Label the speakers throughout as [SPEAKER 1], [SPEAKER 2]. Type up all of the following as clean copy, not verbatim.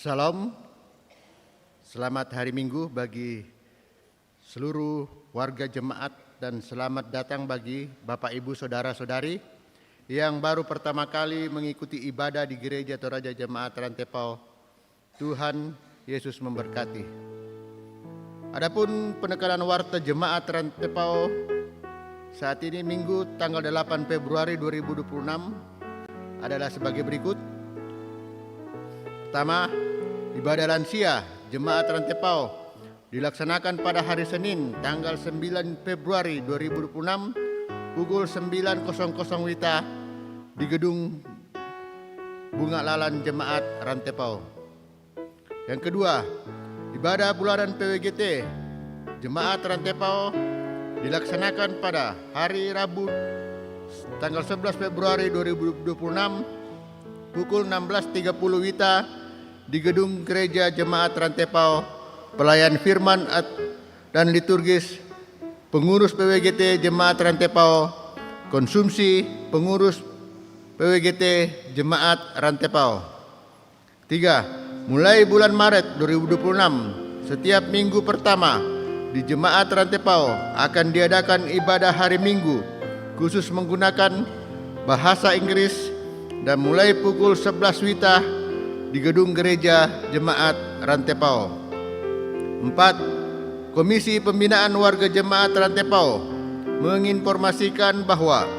[SPEAKER 1] Salam, selamat hari Minggu bagi seluruh warga jemaat dan selamat datang bagi Bapak Ibu Saudara-saudari yang baru pertama kali mengikuti ibadah di Gereja Toraja Jemaat Rantepao. Tuhan Yesus memberkati. Adapun penekanan warta Jemaat Rantepao saat ini Minggu tanggal 8 Februari 2026 adalah sebagai berikut. Pertama, ibadah lansia Jemaat Rantepao dilaksanakan pada hari Senin tanggal 9 Februari 2026 pukul 9.00 WITA di Gedung Bunga Lalan Jemaat Rantepao. Yang kedua, ibadah bulanan PWGT Jemaat Rantepao dilaksanakan pada hari Rabu tanggal 11 Februari 2026 pukul 16.30 WITA di Gedung Gereja Jemaat Rantepao, pelayan firman dan liturgis, pengurus PWGT Jemaat Rantepao, konsumsi pengurus PWGT Jemaat Rantepao. 3. Mulai bulan Maret 2026, setiap minggu pertama di Jemaat Rantepao akan diadakan ibadah hari Minggu khusus menggunakan bahasa Inggris dan mulai pukul 11 WITA di Gedung Gereja Jemaat Rantepao. 4. Komisi Pembinaan Warga Jemaat Rantepao menginformasikan bahwa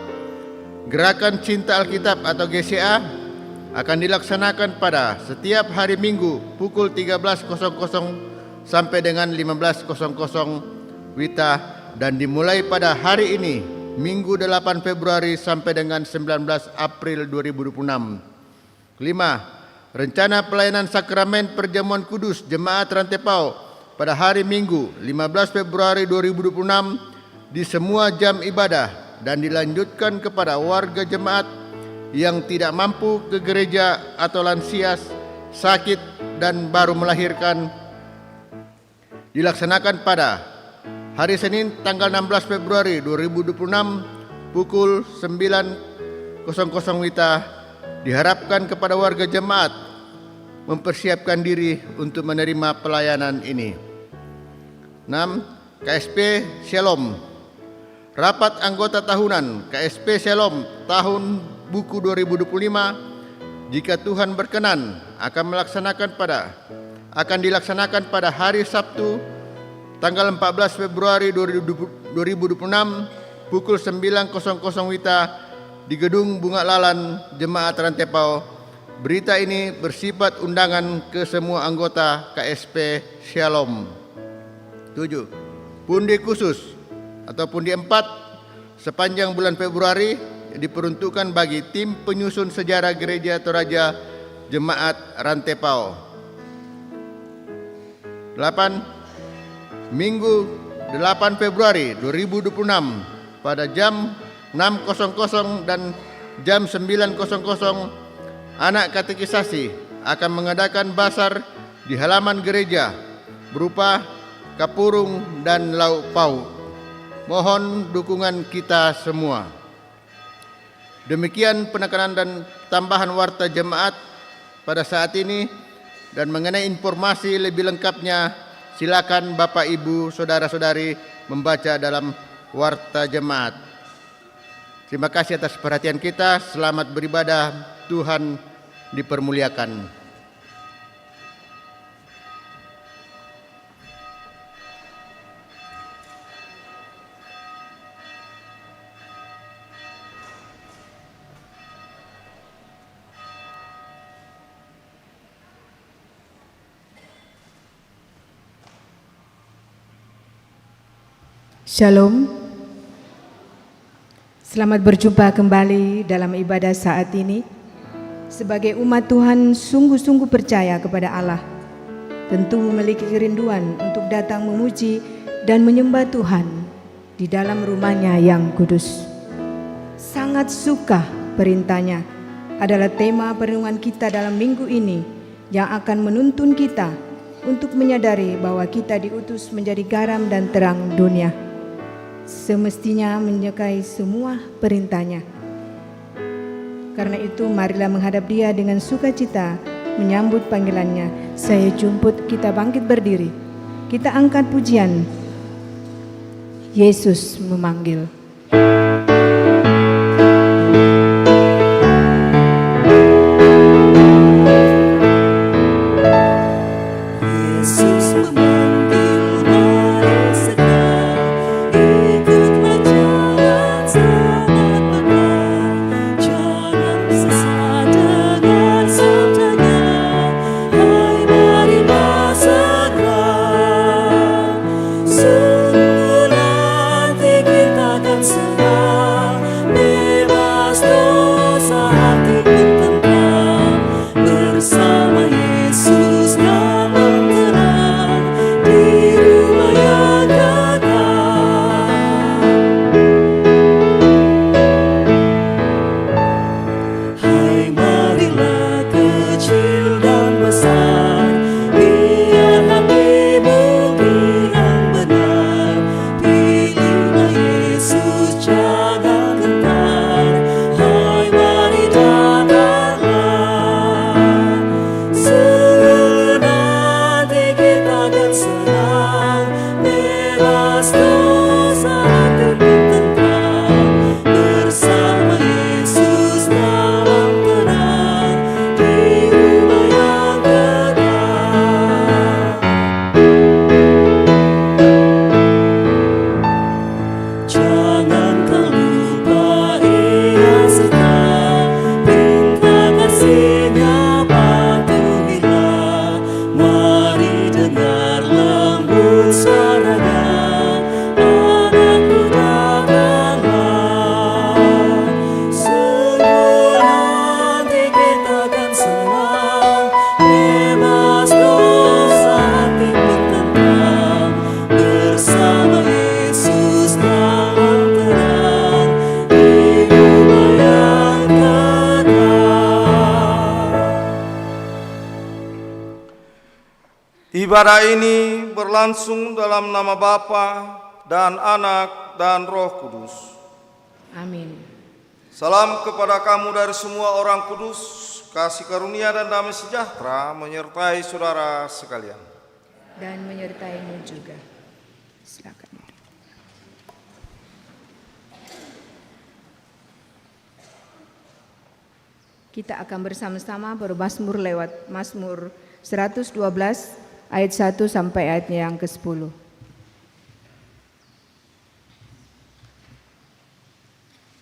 [SPEAKER 1] Gerakan Cinta Alkitab atau GCA akan dilaksanakan pada setiap hari Minggu pukul 13.00 sampai dengan 15.00 WITA dan dimulai pada hari ini Minggu 8 Februari sampai dengan 19 April 2026. 5. Rencana pelayanan sakramen perjamuan kudus Jemaat Rantepao pada hari Minggu 15 Februari 2026 di semua jam ibadah dan dilanjutkan kepada warga jemaat yang tidak mampu ke gereja atau lansia, sakit dan baru melahirkan dilaksanakan pada hari Senin tanggal 16 Februari 2026 pukul 9.00 WITA. Diharapkan kepada warga jemaat mempersiapkan diri untuk menerima pelayanan ini. 6. KSP Shalom. Rapat anggota tahunan KSP Shalom tahun buku 2025 jika Tuhan berkenan akan dilaksanakan pada hari Sabtu tanggal 14 Februari 2026 pukul 9.00 WITA di Gedung Bunga Lalan Jemaat Rantepao. Berita ini bersifat undangan ke semua anggota KSP Shalom. 7. Pundi khusus atau pundi 4 sepanjang bulan Februari diperuntukkan bagi tim penyusun sejarah Gereja Toraja Jemaat Rantepao. 8. Minggu 8 Februari 2026 pada jam 6.00 dan jam 9.00 anak katekisasi akan mengadakan basar di halaman gereja berupa kapurung dan lauk pauk. Mohon dukungan kita semua. Demikian penekanan dan tambahan warta jemaat pada saat ini, dan mengenai informasi lebih lengkapnya silakan Bapak Ibu Saudara-saudari membaca dalam warta jemaat. Terima kasih atas perhatian kita. Selamat beribadah. Tuhan dipermuliakan.
[SPEAKER 2] Shalom. Selamat berjumpa kembali dalam ibadah saat ini. Sebagai umat Tuhan sungguh-sungguh percaya kepada Allah, tentu memiliki kerinduan untuk datang memuji dan menyembah Tuhan di dalam rumah-Nya yang kudus. Sangat suka perintah-Nya adalah tema perenungan kita dalam minggu ini yang akan menuntun kita untuk menyadari bahwa kita diutus menjadi garam dan terang dunia. Semestinya menyukai semua perintah-Nya. Karena itu marilah menghadap Dia dengan sukacita, menyambut panggilan-Nya Saya jemput kita bangkit berdiri. Kita angkat pujian. Yesus memanggil.
[SPEAKER 3] Ibadah ini berlangsung dalam nama Bapa dan Anak dan Roh Kudus.
[SPEAKER 2] Amin.
[SPEAKER 3] Salam kepada kamu dari semua orang kudus, kasih karunia dan damai sejahtera menyertai saudara sekalian.
[SPEAKER 2] Dan menyertaimu juga. Silakan. Kita akan bersama-sama bermazmur lewat Mazmur 112 ayat 1 sampai ayatnya yang ke-10.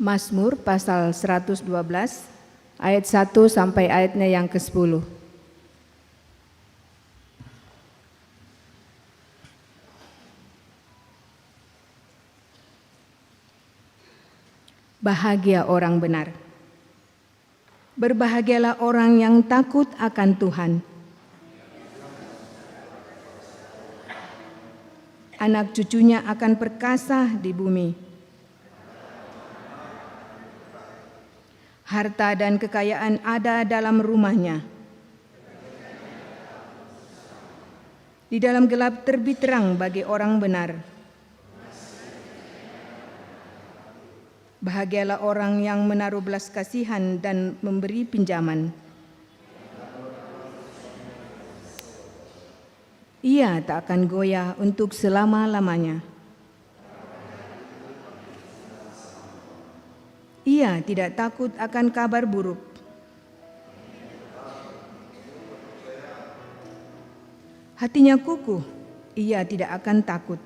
[SPEAKER 2] Mazmur pasal 112 ayat 1 sampai ayatnya yang ke-10. Bahagia orang benar. Berbahagialah orang yang takut akan Tuhan. Anak cucunya akan perkasa di bumi. Harta dan kekayaan ada dalam rumahnya. Di dalam gelap terbit terang bagi orang benar. Bahagialah orang yang menaruh belas kasihan dan memberi pinjaman. Ia tak akan goyah untuk selama-lamanya. Ia tidak takut akan kabar buruk. Hatinya kukuh, ia tidak akan takut.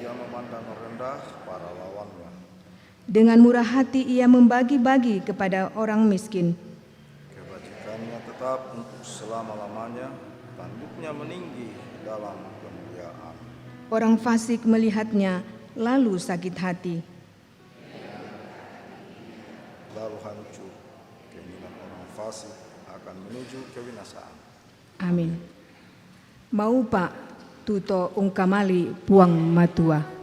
[SPEAKER 3] Ia memandang rendah para lawannya.
[SPEAKER 2] Dengan murah hati ia membagi-bagi kepada orang miskin.
[SPEAKER 3] Kebajikannya tetap untuk selama-lamanya, tanduknya meninggi dalam kemuliaan.
[SPEAKER 2] Orang fasik melihatnya lalu sakit hati.
[SPEAKER 3] Lalu hancur, keinginan orang fasik akan menuju kebinasaan.
[SPEAKER 2] Amin. Mau Pak Tuto Ungkamali Puang Matua.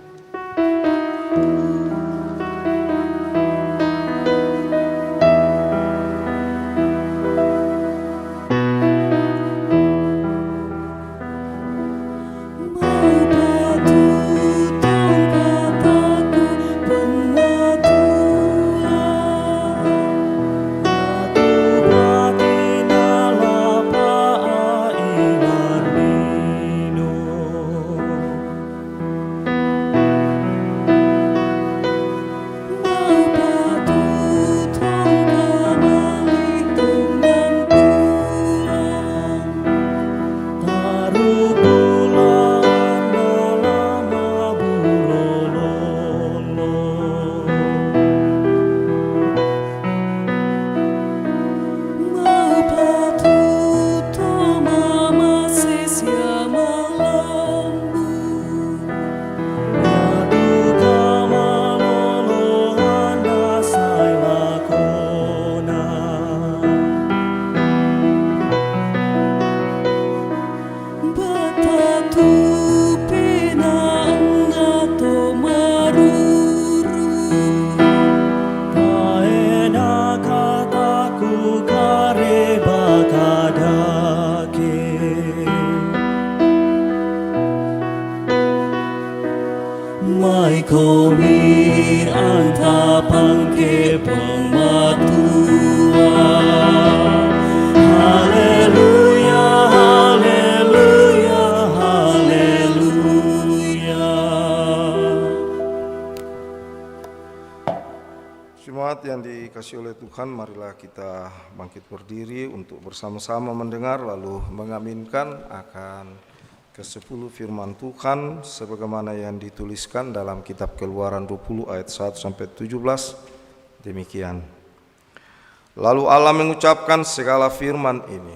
[SPEAKER 4] Komi antapan ke pembatua. Haleluya, haleluya, haleluya.
[SPEAKER 3] Jemaat yang dikasihi oleh Tuhan, marilah kita bangkit berdiri untuk bersama-sama mendengar lalu mengaminkan akan ke-10 firman Tuhan sebagaimana yang dituliskan dalam kitab Keluaran 20 ayat 1 sampai 17. Demikian. Lalu Allah mengucapkan segala firman ini.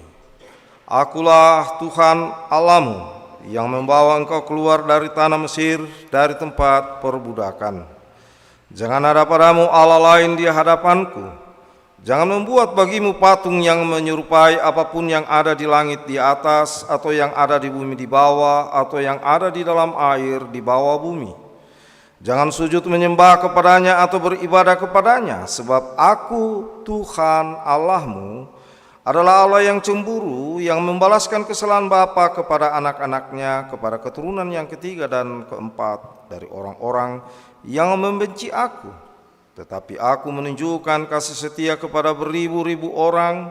[SPEAKER 3] Akulah Tuhan Allahmu yang membawa engkau keluar dari tanah Mesir, dari tempat perbudakan. Jangan ada padamu Allah lain di hadapanku. Jangan membuat bagimu patung yang menyerupai apapun yang ada di langit di atas, atau yang ada di bumi di bawah, atau yang ada di dalam air di bawah bumi. Jangan sujud menyembah kepadanya atau beribadah kepadanya, sebab aku Tuhan Allahmu adalah Allah yang cemburu, yang membalaskan kesalahan bapa kepada anak-anaknya, kepada keturunan yang ketiga dan keempat dari orang-orang yang membenci aku. Tetapi aku menunjukkan kasih setia kepada beribu-ribu orang,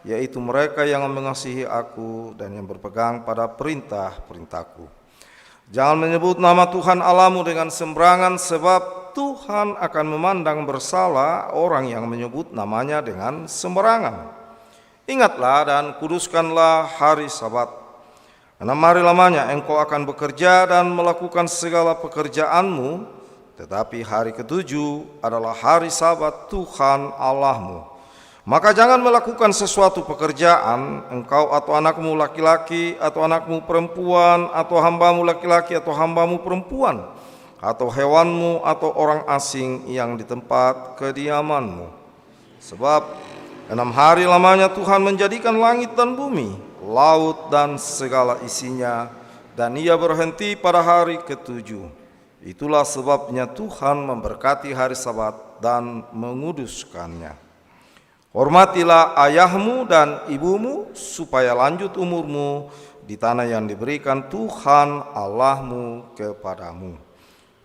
[SPEAKER 3] yaitu mereka yang mengasihi aku dan yang berpegang pada perintah-perintahku. Jangan menyebut nama Tuhan Allahmu dengan sembarangan, sebab Tuhan akan memandang bersalah orang yang menyebut namanya dengan sembarangan. Ingatlah dan kuduskanlah hari Sabat. 6 hari lamanya engkau akan bekerja dan melakukan segala pekerjaanmu, tetapi hari ke-7 adalah hari Sabat Tuhan Allahmu. Maka jangan melakukan sesuatu pekerjaan, engkau atau anakmu laki-laki atau anakmu perempuan, atau hambamu laki-laki atau hambamu perempuan, atau hewanmu atau orang asing yang di tempat kediamanmu. Sebab 6 hari lamanya Tuhan menjadikan langit dan bumi, laut dan segala isinya, dan ia berhenti pada hari ke-7. Itulah sebabnya Tuhan memberkati hari Sabat dan menguduskannya. Hormatilah ayahmu dan ibumu, supaya lanjut umurmu di tanah yang diberikan Tuhan Allahmu kepadamu.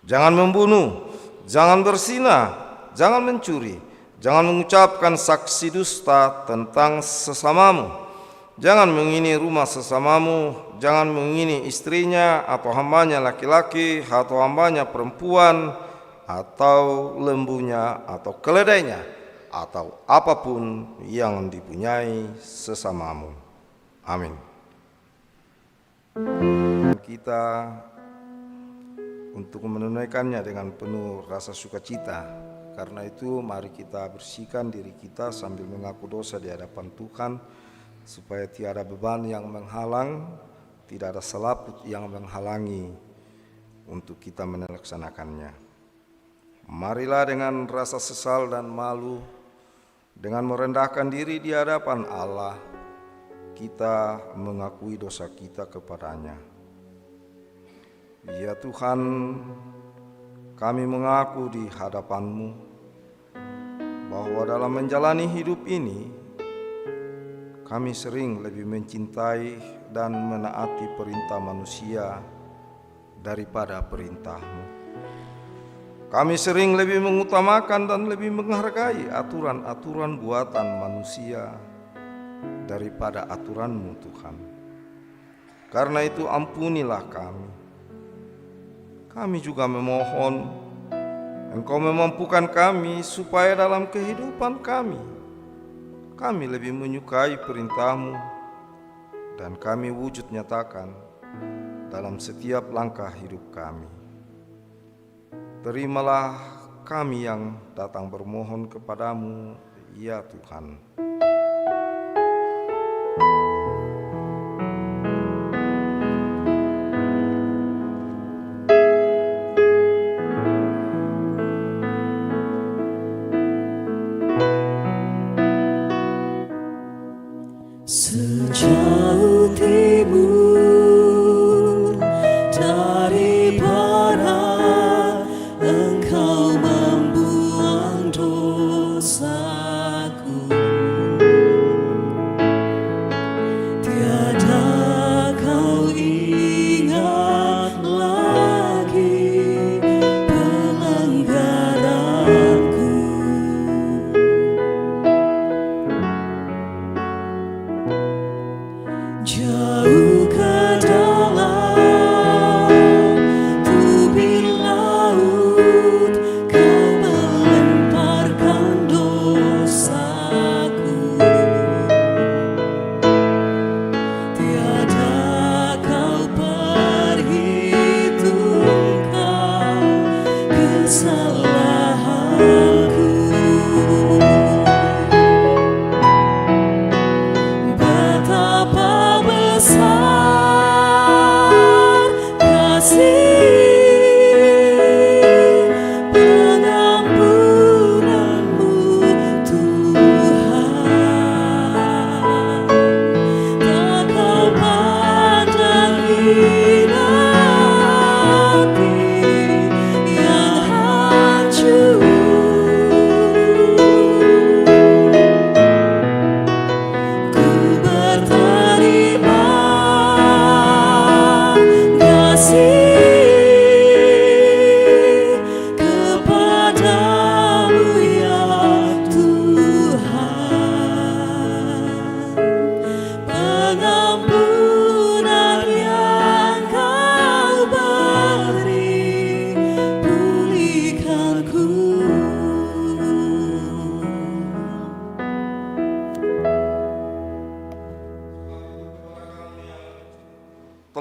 [SPEAKER 3] Jangan membunuh, jangan berzina, jangan mencuri, jangan mengucapkan saksi dusta tentang sesamamu. Jangan mengingini rumah sesamamu, jangan mengingini istrinya atau hambanya laki-laki atau hambanya perempuan, atau lembunya atau keledainya, atau apapun yang dipunyai sesamamu. Amin. Kita untuk menunaikannya dengan penuh rasa sukacita. Karena itu mari kita bersihkan diri kita sambil mengaku dosa di hadapan Tuhan, supaya tiada beban yang menghalang, tidak ada selaput yang menghalangi untuk kita melaksanakannya. Marilah dengan rasa sesal dan malu, dengan merendahkan diri di hadapan Allah, kita mengakui dosa kita kepadanya. Ya Tuhan, kami mengaku di hadapan-Mu bahwa dalam menjalani hidup ini, kami sering lebih mencintai dan menaati perintah manusia daripada perintah-Mu. Kami sering lebih mengutamakan dan lebih menghargai aturan-aturan buatan manusia daripada aturan-Mu, Tuhan. Karena itu ampunilah kami. Kami juga memohon Engkau memampukan kami supaya dalam kehidupan kami lebih menyukai perintah-Mu, dan kami wujud nyatakan dalam setiap langkah hidup kami. Terimalah kami yang datang bermohon kepadamu, ya Tuhan.
[SPEAKER 4] Sejauh timur dari barat, Engkau membuang dosaku. Tiada kau ingat lagi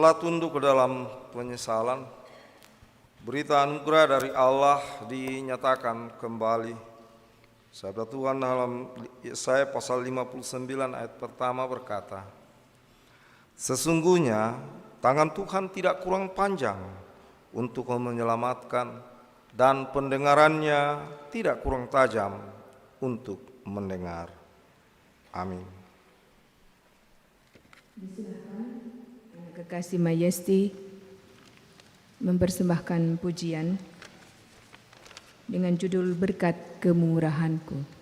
[SPEAKER 3] Setelah tunduk ke dalam penyesalan, berita anugerah dari Allah dinyatakan kembali. Sabda Tuhan dalam Yesaya pasal 59 ayat pertama berkata, "Sesungguhnya tangan Tuhan tidak kurang panjang untuk menyelamatkan, dan pendengarannya tidak kurang tajam untuk mendengar." Amin.
[SPEAKER 2] Kekasih Majesty mempersembahkan pujian dengan judul Berkat Kemurahan-Ku.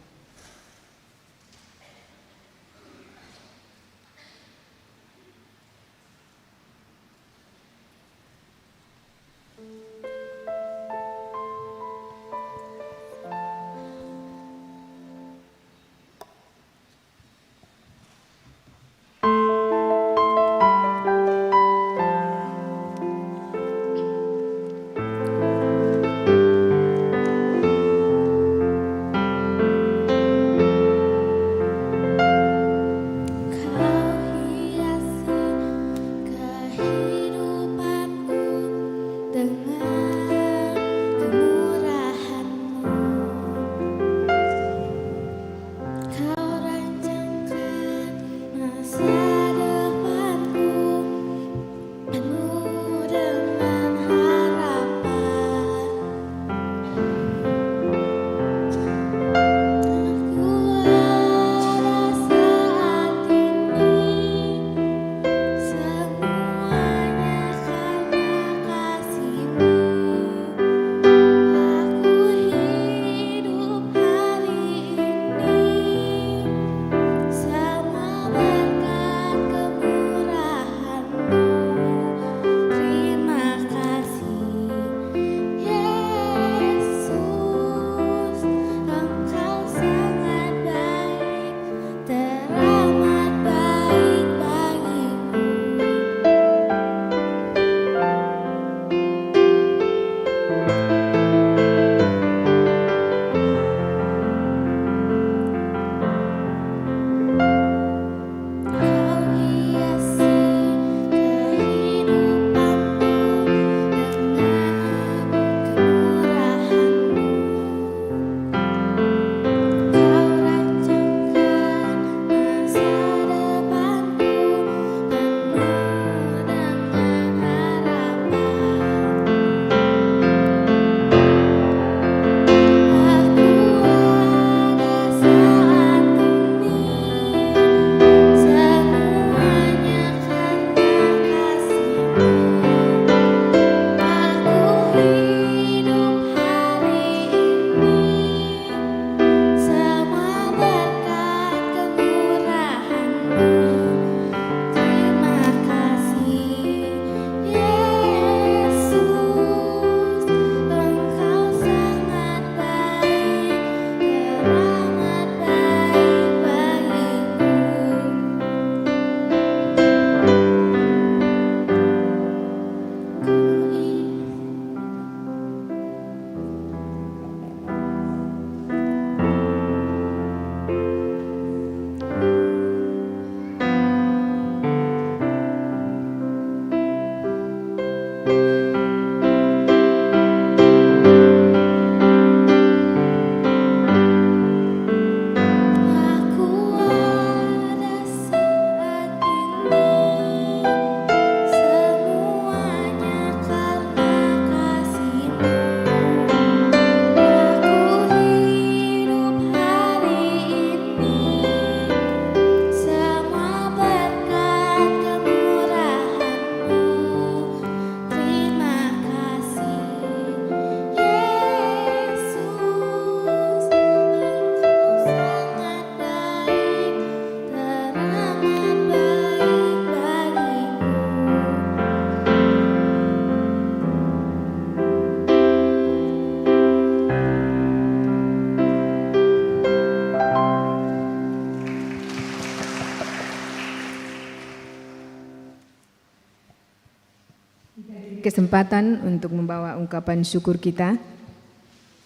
[SPEAKER 2] Kesempatan untuk membawa ungkapan syukur kita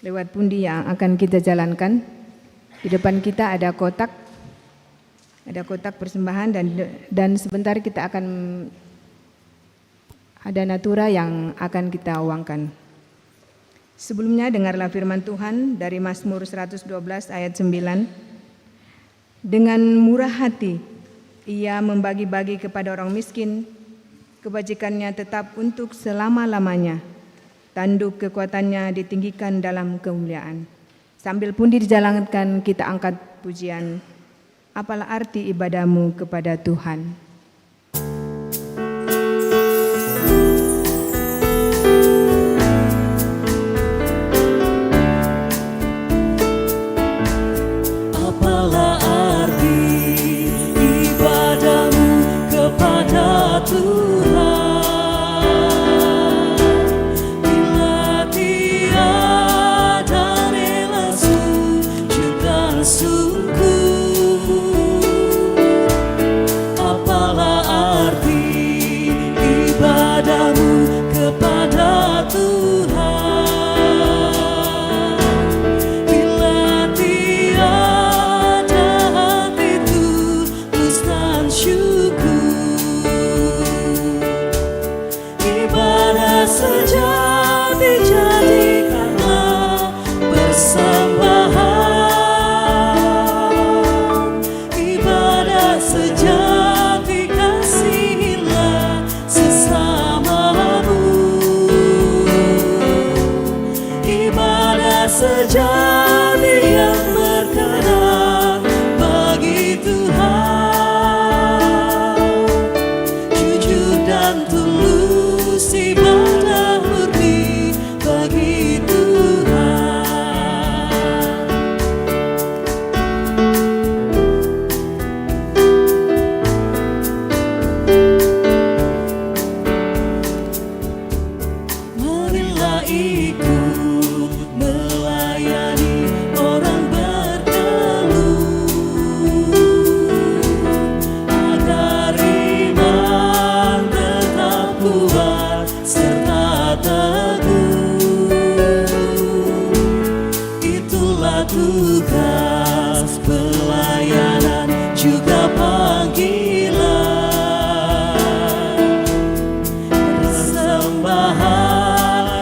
[SPEAKER 2] lewat pundi yang akan kita jalankan. Di depan kita ada kotak persembahan dan sebentar kita akan Ada natura yang akan kita uangkan. Sebelumnya dengarlah firman Tuhan dari Mazmur 112 ayat 9. Dengan murah hati ia membagi-bagi kepada orang miskin, kebajikannya tetap untuk selama-lamanya. Tanduk kekuatannya ditinggikan dalam kemuliaan. Sambil pun dijalankan kita angkat pujian. Apalah arti ibadahmu kepada Tuhan?
[SPEAKER 4] Apalah arti ibadahmu kepada Tuhan? Bila tiada rela sujud dan sungguh. Apalah arti ibadahmu kepada Tuhan? Bila tiada hati tulus dan syukur. Ibadah sejati jadikanlah persembahan. Ibadah sejati kasihilah sesamamu. Ibadah sejati yang berkenan bagi Tuhan. Jujur dan tulus ibadah murni bagi Tuhan. Marilah ikut melayani orang berkeluh, agar iman tetap kuat serta teguh. Itulah tugas pelayanan juga panggilan. Persembahan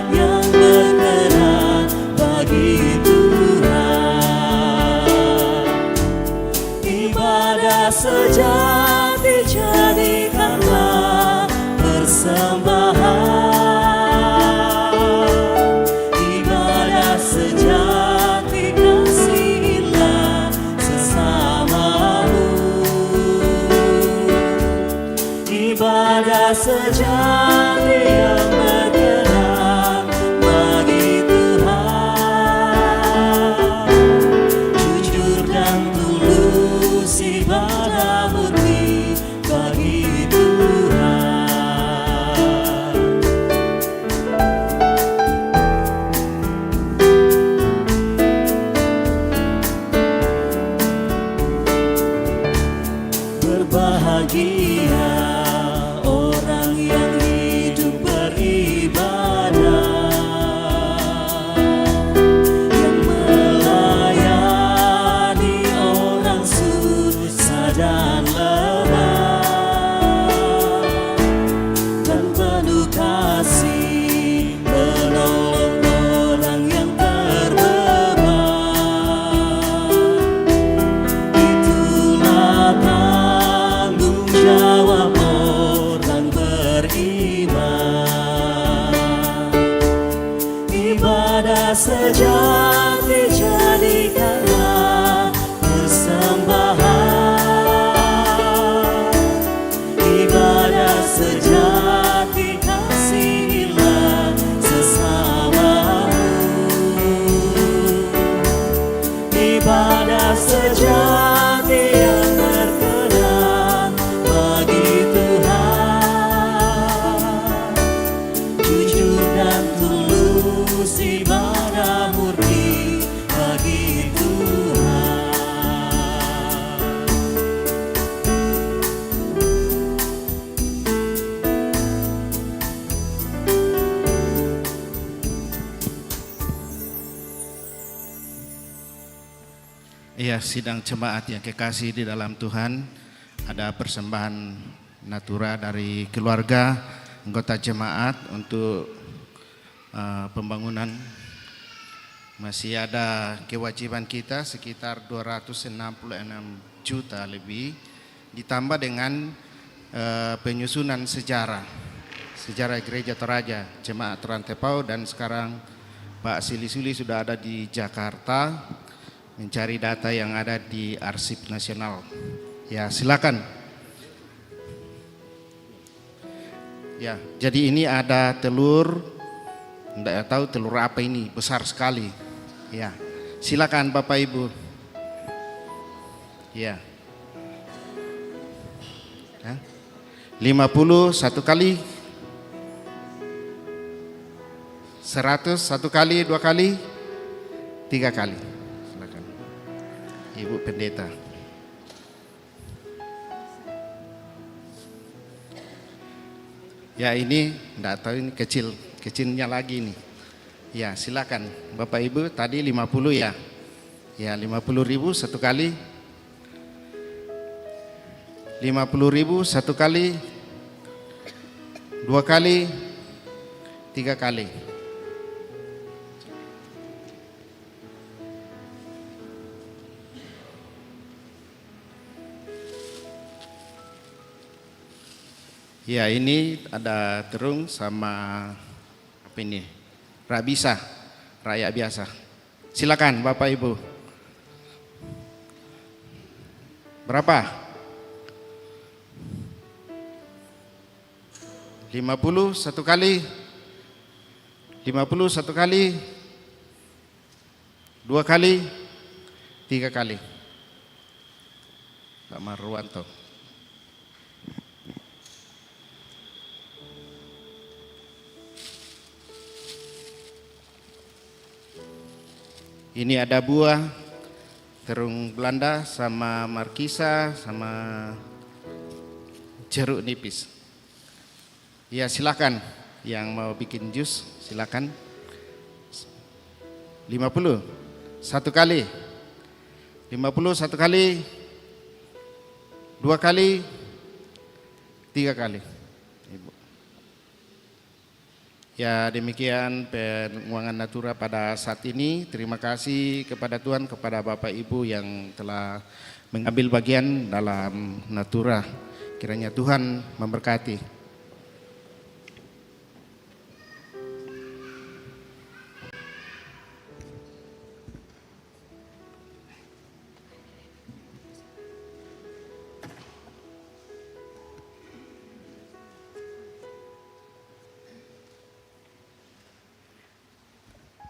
[SPEAKER 4] yang berkenan bagi Tuhan. Ibadah sejati jadikanlah persembahan. Ibadah sejati kasihilah sesamamu. Ibadah sejati yang berkenan bagi Tuhan. Jujur dan tulus ibadah murni bagi Tuhan. Berbahagia orang yang hidup beribadah, yang melayani orang susah dan lemah, dan penuh kasih menolong orang yang terbeban. Itulah tanggung jawab orang beriman. Ibadah sejati jadikanlah persembahan. Ibadah sejati kasihilah sesamamu. Ibadah sejati yang berkenan bagi Tuhan. Jujur dan tulus ibadah murni bagi Tuhan.
[SPEAKER 5] Ya, sidang jemaat yang kekasih di dalam Tuhan, ada persembahan natura dari keluarga anggota jemaat untuk pembangunan. Masih ada kewajiban kita sekitar 266 juta lebih, ditambah dengan penyusunan sejarah Gereja Toraja Jemaat Rantepau, dan sekarang Pak Sili-Suli sudah ada di Jakarta mencari data yang ada di Arsip Nasional. Ya, silakan. Ya, jadi ini ada telur, enggak tahu telur apa ini, besar sekali. Ya, silakan Bapak Ibu. Ya. 50 satu kali, 100 satu kali, 2 kali, 3 kali. Silakan Ibu Pendeta. Ya, ini enggak tahu, ini kecilnya lagi nih. Ya, silakan Bapak Ibu, tadi 50 ya. Ya, 50.000 satu kali. 50.000 satu kali, 2 kali, 3 kali. Ya, ini ada terung sama apa ini? Rabisa, rakyat biasa. Silakan Bapak Ibu. Berapa? 50 satu kali, 50 satu kali, 2 kali, 3 kali. Pak Marwanto. Ini ada buah, terung Belanda sama markisa sama jeruk nipis. Ya, silakan yang mau bikin jus, silakan. 50 satu kali, 50 satu kali, 2 kali, 3 kali. Ibu. Ya, demikian penguangan Natura pada saat ini. Terima kasih kepada Tuhan, kepada Bapak Ibu yang telah mengambil bagian dalam Natura. Kiranya Tuhan memberkati.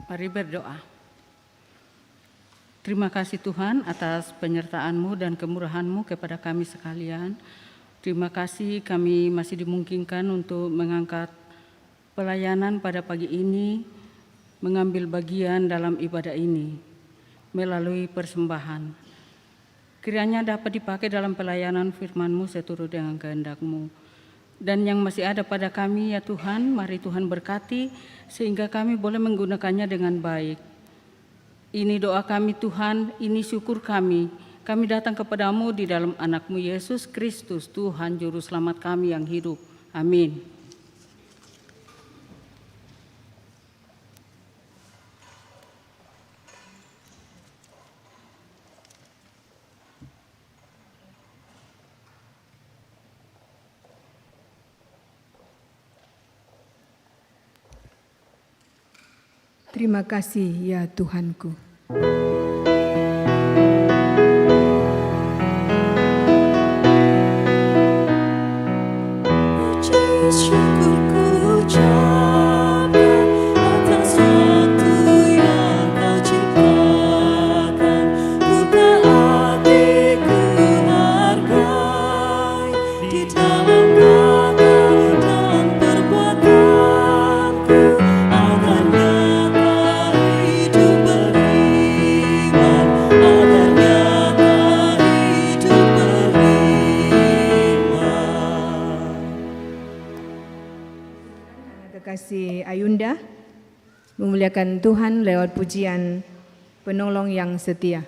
[SPEAKER 6] Mari berdoa. Terima kasih Tuhan atas penyertaan-Mu dan kemurahan-Mu kepada kami sekalian. Terima kasih kami masih dimungkinkan untuk mengangkat pelayanan pada pagi ini, mengambil bagian dalam ibadah ini melalui persembahan. Kiranya dapat dipakai dalam pelayanan firman-Mu seturut dengan kehendak-Mu. Dan yang masih ada pada kami ya Tuhan, mari Tuhan berkati sehingga kami boleh menggunakannya dengan baik. Ini doa kami Tuhan, ini syukur kami. Kami datang kepadamu di dalam anak-Mu Yesus Kristus, Tuhan Juru Selamat kami yang hidup. Amin.
[SPEAKER 2] Terima kasih ya Tuhanku.
[SPEAKER 4] Syukurku ucapkan atas waktu yang Kau ciptakan. Ku taati, ku hargai di dalam kata dan perbuatanku, agar nyata hidup beriman, agar nyata hidup beriman.
[SPEAKER 2] Kekasih Ayunda memuliakan Tuhan lewat pujian penolong yang setia.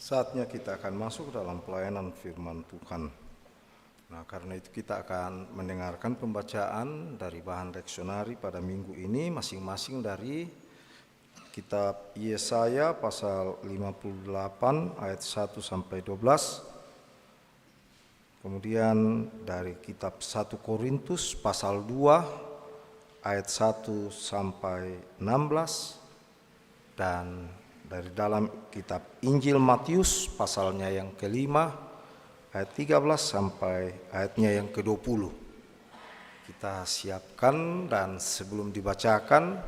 [SPEAKER 3] Saatnya kita akan masuk dalam pelayanan firman Tuhan. Nah, karena itu kita akan mendengarkan pembacaan dari bahan leksionari pada minggu ini masing-masing dari kitab Yesaya pasal 58 ayat 1 sampai 12. Kemudian dari kitab 1 Korintus pasal 2 ayat 1 sampai 16 dan dari dalam kitab Injil Matius pasalnya yang kelima ayat 13 sampai ayatnya yang ke-20. Kita siapkan dan sebelum dibacakan,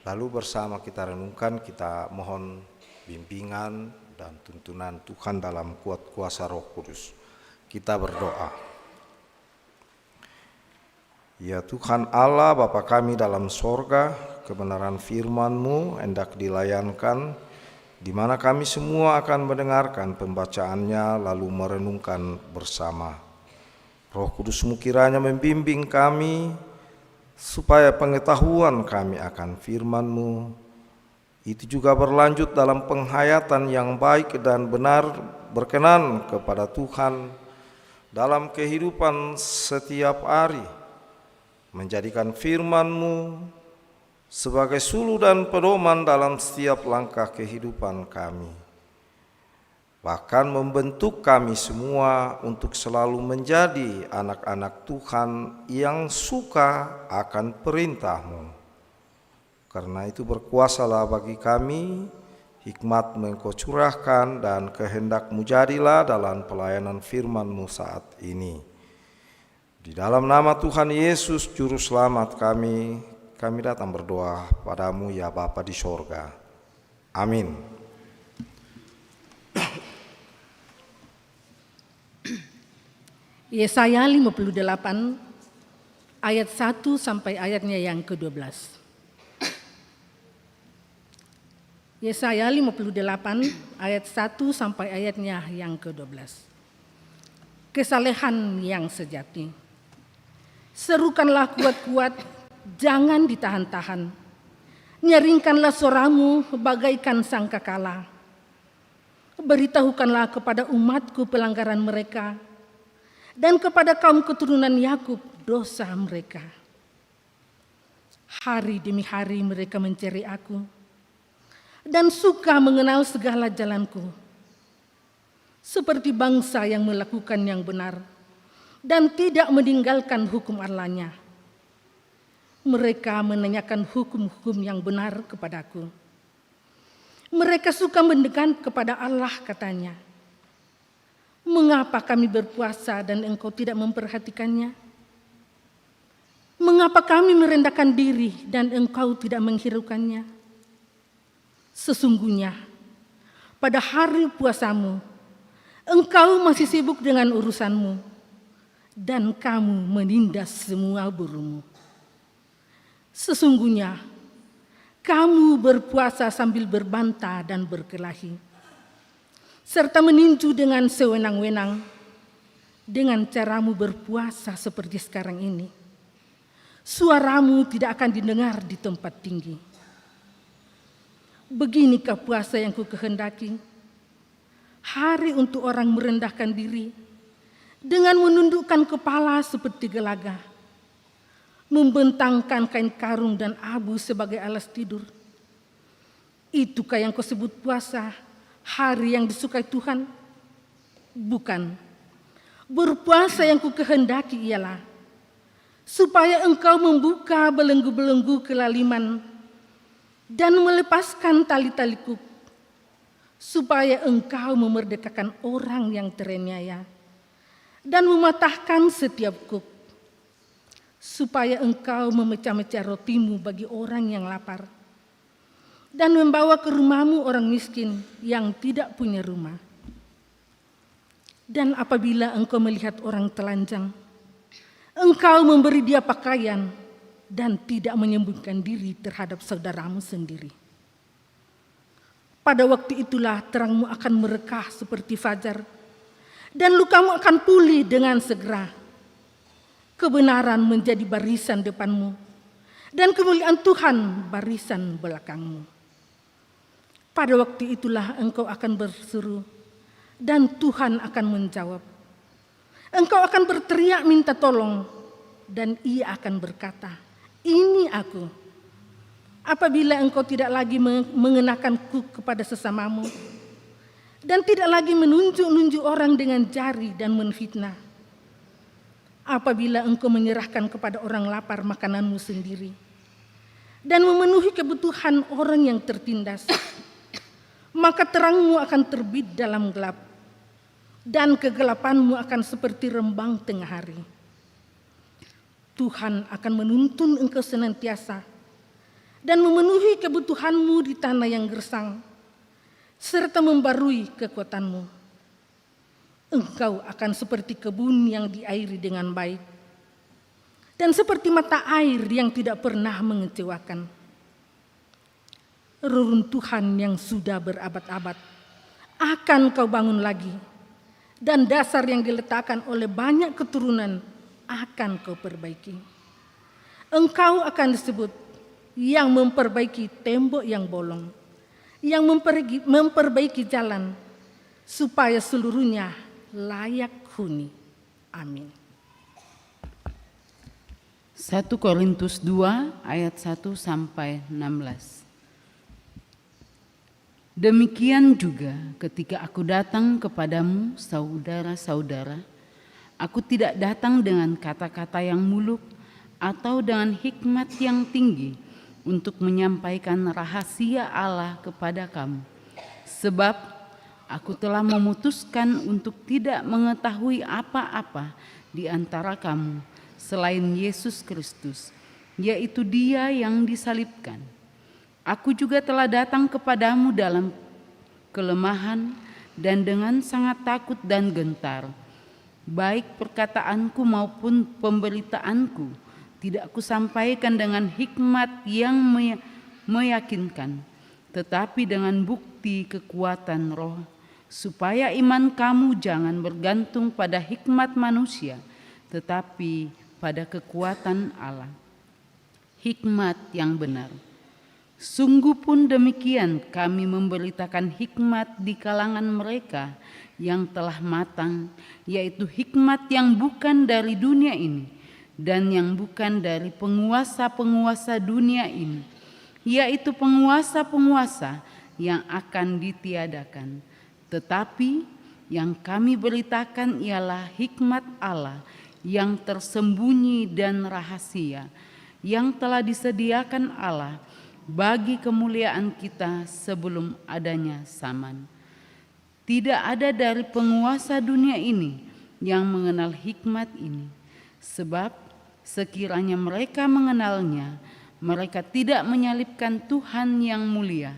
[SPEAKER 3] lalu bersama kita renungkan, kita mohon bimbingan dan tuntunan Tuhan dalam kuat kuasa Roh Kudus. Kita berdoa. Ya Tuhan Allah, Bapa kami dalam sorga, kebenaran firman-Mu hendak dilayankan, di mana kami semua akan mendengarkan pembacaannya lalu merenungkan bersama. Roh Kudus-Mu kiranya membimbing kami supaya pengetahuan kami akan firman-Mu itu juga berlanjut dalam penghayatan yang baik dan benar berkenan kepada Tuhan dalam kehidupan setiap hari, menjadikan firman-Mu sebagai suluh dan pedoman dalam setiap langkah kehidupan kami. Bahkan membentuk kami semua untuk selalu menjadi anak-anak Tuhan yang suka akan perintah-Mu. Karena itu berkuasalah bagi kami, hikmat-Mu Engkau curahkan dan kehendak-Mu jadilah dalam pelayanan firman-Mu saat ini. Di dalam nama Tuhan Yesus Juru Selamat kami datang berdoa padamu ya Bapa di sorga. Amin.
[SPEAKER 7] Yesaya 58 ayat 1 sampai ayatnya yang ke-12. Yesaya 58 ayat 1 sampai ayatnya yang ke-12. Kesalehan yang sejati. Serukanlah kuat-kuat, jangan ditahan-tahan. Nyaringkanlah suaramu bagaikan sangkakala. Beritahukanlah kepada umatku pelanggaran mereka, dan kepada kaum keturunan Yakub dosa mereka. Hari demi hari mereka mencari aku, dan suka mengenal segala jalanku. Seperti bangsa yang melakukan yang benar, dan tidak meninggalkan hukum Allahnya. Mereka menanyakan hukum-hukum yang benar kepadaku. Mereka suka mendekat kepada Allah, katanya. Mengapa kami berpuasa dan engkau tidak memperhatikannya? Mengapa kami merendahkan diri dan engkau tidak menghiraukannya? Sesungguhnya pada hari puasamu, engkau masih sibuk dengan urusanmu, dan kamu menindas semua burumu. Sesungguhnya kamu berpuasa sambil berbantah dan berkelahi, serta meninju dengan sewenang-wenang dengan caramu berpuasa seperti sekarang ini. Suaramu tidak akan didengar di tempat tinggi. Beginikah puasa yang kukehendaki, hari untuk orang merendahkan diri dengan menundukkan kepala seperti gelaga, membentangkan kain karung dan abu sebagai alas tidur. Itukah yang kau sebut puasa, hari yang disukai Tuhan? Bukan. Berpuasa yang kukehendaki ialah supaya engkau membuka belenggu-belenggu kelaliman dan melepaskan tali-tali kuk, supaya engkau memerdekakan orang yang teraniaya dan mematahkan setiap kuk, supaya engkau memecah-mecah rotimu bagi orang yang lapar, dan membawa ke rumahmu orang miskin yang tidak punya rumah. Dan apabila engkau melihat orang telanjang, engkau memberi dia pakaian dan tidak menyembunyikan diri terhadap saudaramu sendiri. Pada waktu itulah terangmu akan merekah seperti fajar, dan lukamu akan pulih dengan segera. Kebenaran menjadi barisan depanmu, dan kemuliaan Tuhan barisan belakangmu. Pada waktu itulah engkau akan berseru, dan Tuhan akan menjawab. Engkau akan berteriak minta tolong, dan Ia akan berkata, "Ini aku." Apabila engkau tidak lagi mengenakanku kepada sesamamu, dan tidak lagi menunjuk-nunjuk orang dengan jari dan menfitnah. Apabila engkau menyerahkan kepada orang lapar makananmu sendiri, dan memenuhi kebutuhan orang yang tertindas, maka terangmu akan terbit dalam gelap, dan kegelapanmu akan seperti rembang tengah hari. Tuhan akan menuntun engkau senantiasa dan memenuhi kebutuhanmu di tanah yang gersang, serta membarui kekuatanmu. Engkau akan seperti kebun yang diairi dengan baik, dan seperti mata air yang tidak pernah mengecewakan. Reruntuhan yang sudah berabad-abad akan kau bangun lagi, dan dasar yang diletakkan oleh banyak keturunan akan kau perbaiki. Engkau akan disebut yang memperbaiki tembok yang bolong, yang memperbaiki jalan, supaya seluruhnya layak huni. Amin.
[SPEAKER 8] 1 Korintus 2 ayat 1 sampai 16. Demikian juga ketika aku datang kepadamu, saudara-saudara, aku tidak datang dengan kata-kata yang muluk atau dengan hikmat yang tinggi untuk menyampaikan rahasia Allah kepada kamu. Sebab aku telah memutuskan untuk tidak mengetahui apa-apa di antara kamu selain Yesus Kristus, yaitu Dia yang disalibkan. Aku juga telah datang kepadamu dalam kelemahan dan dengan sangat takut dan gentar. Baik perkataanku maupun pemberitaanku tidak kusampaikan dengan hikmat yang meyakinkan, tetapi dengan bukti kekuatan Roh, supaya iman kamu jangan bergantung pada hikmat manusia, tetapi pada kekuatan Allah, hikmat yang benar. Sungguh pun demikian kami memberitakan hikmat di kalangan mereka yang telah matang, yaitu hikmat yang bukan dari dunia ini dan yang bukan dari penguasa-penguasa dunia ini, yaitu penguasa-penguasa yang akan ditiadakan. Tetapi yang kami beritakan ialah hikmat Allah yang tersembunyi dan rahasia, yang telah disediakan Allah bagi kemuliaan kita sebelum adanya zaman. Tidak ada dari penguasa dunia ini yang mengenal hikmat ini, sebab sekiranya mereka mengenalnya, mereka tidak menyalibkan Tuhan yang mulia.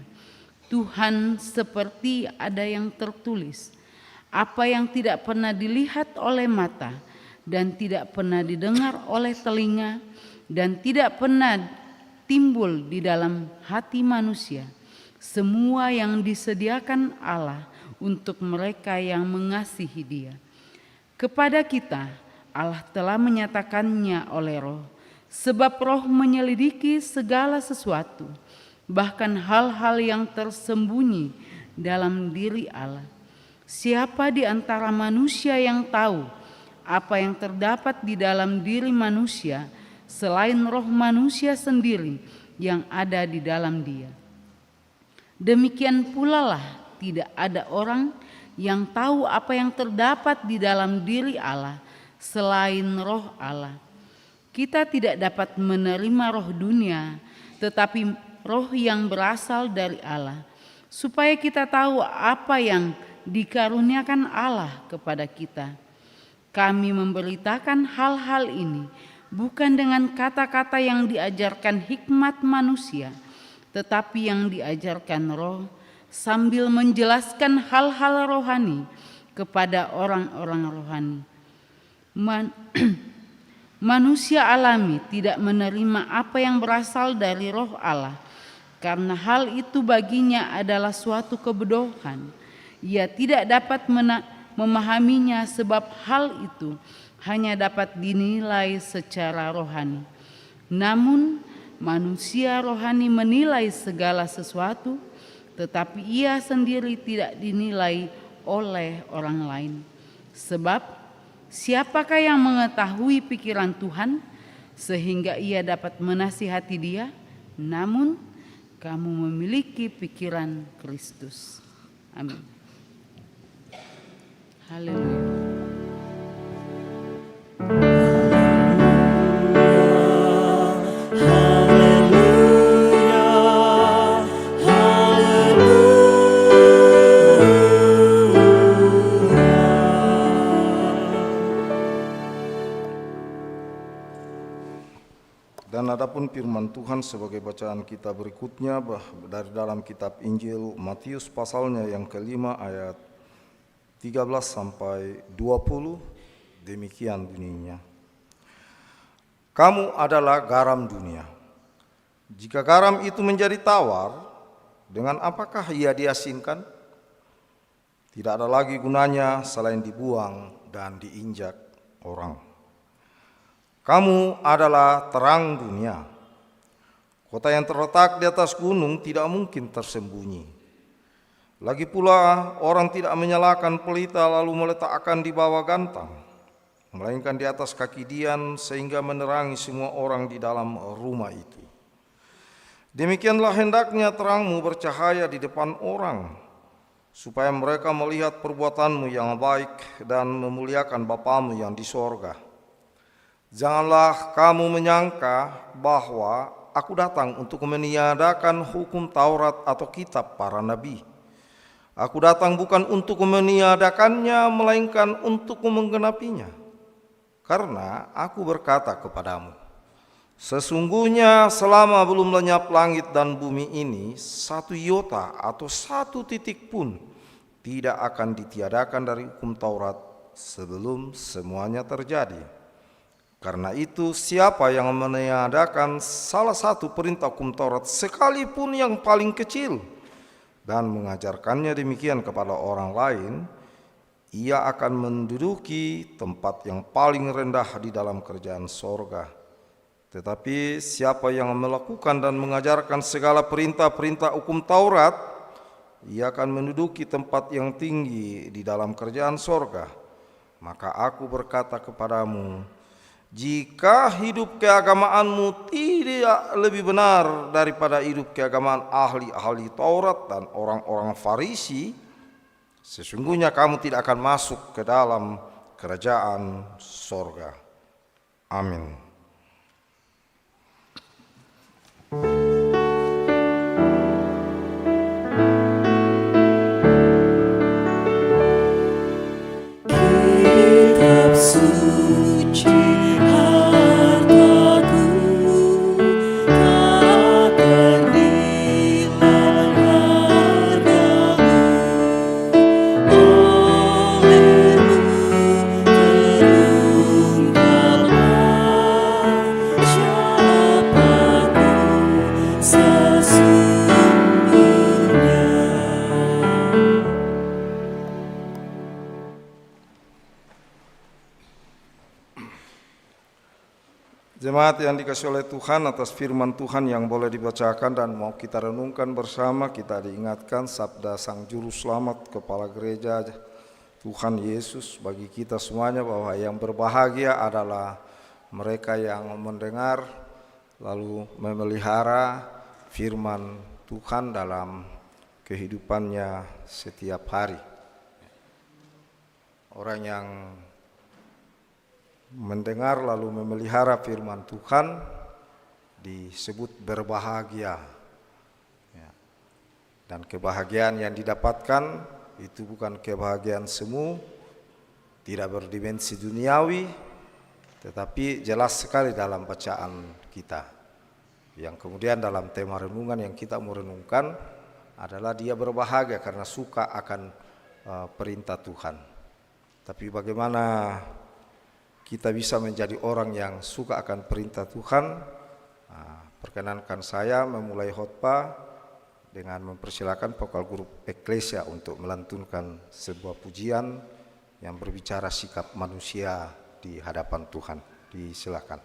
[SPEAKER 8] Tuhan seperti ada yang tertulis, apa yang tidak pernah dilihat oleh mata dan tidak pernah didengar oleh telinga dan tidak pernah timbul di dalam hati manusia, semua yang disediakan Allah untuk mereka yang mengasihi Dia. Kepada kita Allah telah menyatakannya oleh Roh, sebab Roh menyelidiki segala sesuatu, bahkan hal-hal yang tersembunyi dalam diri Allah. Siapa di antara manusia yang tahu apa yang terdapat di dalam diri manusia selain roh manusia sendiri yang ada di dalam dia? Demikian pula lah tidak ada orang yang tahu apa yang terdapat di dalam diri Allah selain roh Allah. Kita tidak dapat menerima roh dunia, tetapi roh yang berasal dari Allah, supaya kita tahu apa yang dikaruniakan Allah kepada kita. Kami memberitakan hal-hal ini bukan dengan kata-kata yang diajarkan hikmat manusia, tetapi yang diajarkan Roh, sambil menjelaskan hal-hal rohani kepada orang-orang rohani. Manusia alami tidak menerima apa yang berasal dari Roh Allah, karena hal itu baginya adalah suatu kebodohan. Ia tidak dapat memahaminya sebab hal itu hanya dapat dinilai secara rohani. Namun manusia rohani menilai segala sesuatu, tetapi ia sendiri tidak dinilai oleh orang lain. Sebab siapakah yang mengetahui pikiran Tuhan sehingga ia dapat menasihati dia? Namun kamu memiliki pikiran Kristus. Amin. Haleluya.
[SPEAKER 3] Dan adapun firman Tuhan sebagai bacaan kita berikutnya dari dalam kitab Injil Matius pasalnya yang kelima ayat 13 sampai 20, demikian bunyinya. Kamu adalah garam dunia. Jika garam itu menjadi tawar, dengan apakah ia diasinkan? Tidak ada lagi gunanya selain dibuang dan diinjak orang. Kamu adalah terang dunia. Kota yang terletak di atas gunung tidak mungkin tersembunyi. Lagi pula orang tidak menyalakan pelita lalu meletakkan di bawah gantang, melainkan di atas kaki dian sehingga menerangi semua orang di dalam rumah itu. Demikianlah hendaknya terangmu bercahaya di depan orang, supaya mereka melihat perbuatanmu yang baik dan memuliakan Bapamu yang di sorga. Janganlah kamu menyangka bahwa aku datang untuk meniadakan hukum Taurat atau kitab para nabi. Aku datang bukan untuk meniadakannya, melainkan untuk menggenapinya. Karena aku berkata kepadamu, sesungguhnya selama belum lenyap langit dan bumi ini, satu iota atau satu titik pun tidak akan ditiadakan dari hukum Taurat sebelum semuanya terjadi. Karena itu siapa yang meniadakan salah satu perintah hukum Taurat sekalipun yang paling kecil dan mengajarkannya demikian kepada orang lain, ia akan menduduki tempat yang paling rendah di dalam kerajaan sorga. Tetapi siapa yang melakukan dan mengajarkan segala perintah-perintah hukum Taurat, ia akan menduduki tempat yang tinggi di dalam kerajaan sorga. Maka aku berkata kepadamu, jika hidup keagamaanmu tidak lebih benar daripada hidup keagamaan ahli-ahli Taurat dan orang-orang Farisi, sesungguhnya kamu tidak akan masuk ke dalam kerajaan sorga. Amin.
[SPEAKER 4] Kitab suci hartaku, tak ternilai hargamu. Olehmu terungkaplah siapaku sesungguhnya.
[SPEAKER 3] Jemaat yang dikasihi oleh Tuhan, atas firman Tuhan yang boleh dibacakan dan mau kita renungkan bersama, kita diingatkan sabda Sang Juru Selamat Kepala Gereja Tuhan Yesus bagi kita semuanya, bahwa yang berbahagia adalah mereka yang mendengar lalu memelihara firman Tuhan dalam kehidupannya setiap hari. Orang yang mendengar lalu memelihara firman Tuhan disebut berbahagia. Dan kebahagiaan yang didapatkan itu bukan kebahagiaan semu, tidak berdimensi duniawi, tetapi jelas sekali dalam bacaan kita. Yang kemudian dalam tema renungan yang kita mau renungkan adalah dia berbahagia karena suka akan perintah Tuhan. Tapi bagaimana kita bisa menjadi orang yang suka akan perintah Tuhan? Perkenankan saya memulai khotbah dengan mempersilakan vokal grup Eklesia untuk melantunkan sebuah pujian yang berbicara sikap manusia di hadapan Tuhan. Disilakan.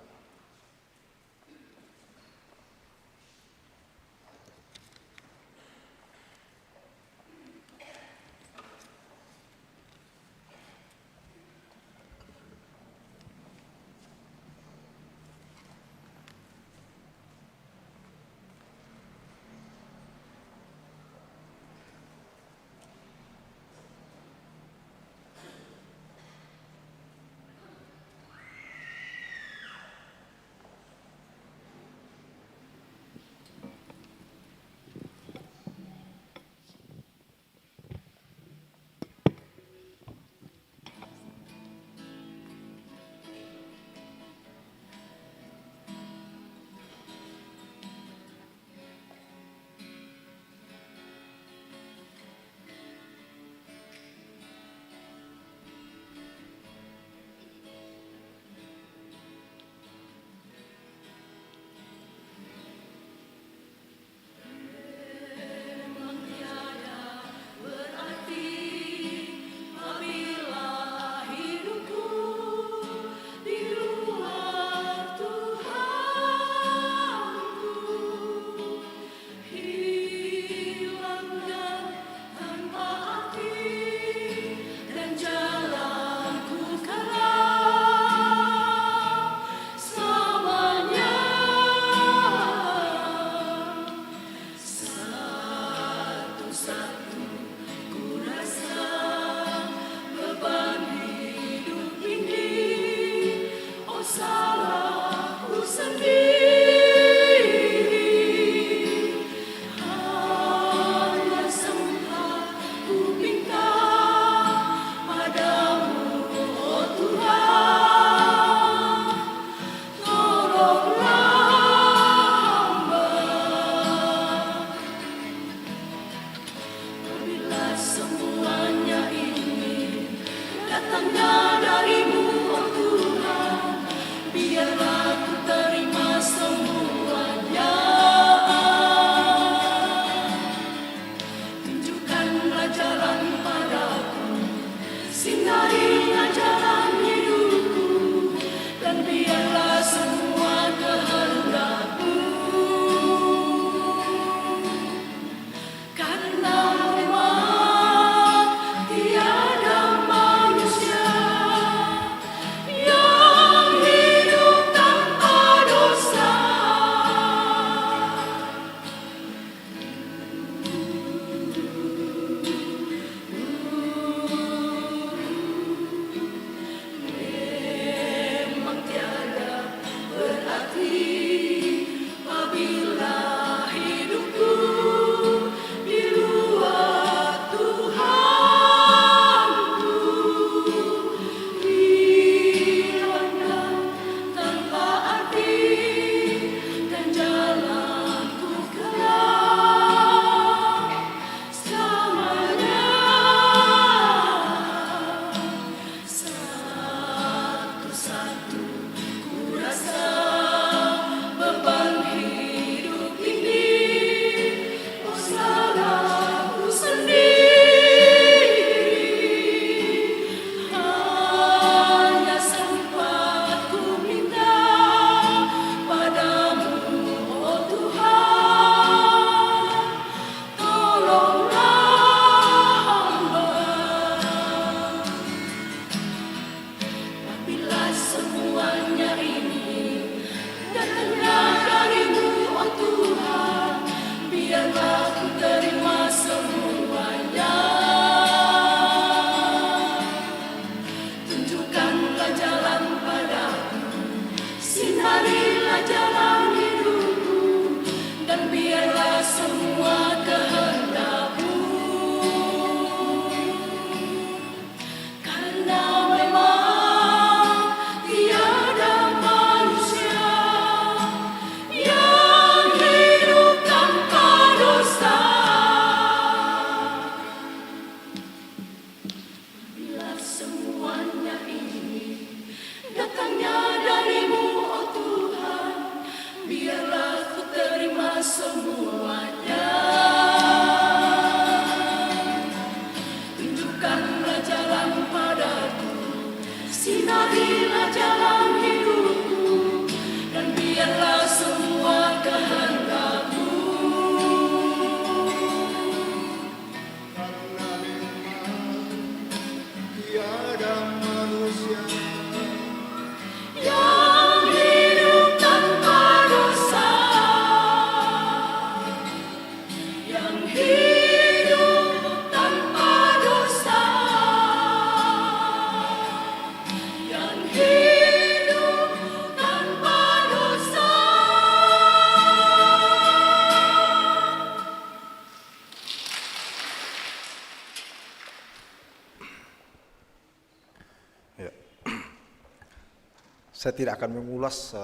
[SPEAKER 3] Saya tidak akan mengulas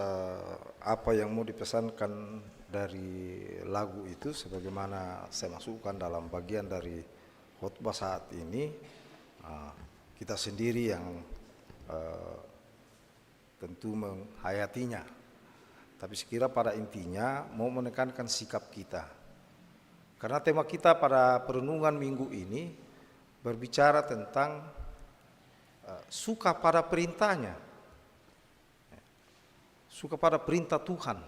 [SPEAKER 3] apa yang mau dipesankan dari lagu itu, sebagaimana saya masukkan dalam bagian dari khotbah saat ini. Kita sendiri yang tentu menghayatinya, tapi sekira pada intinya mau menekankan sikap kita, karena tema kita pada perenungan minggu ini berbicara tentang suka pada perintahnya, suka pada perintah Tuhan.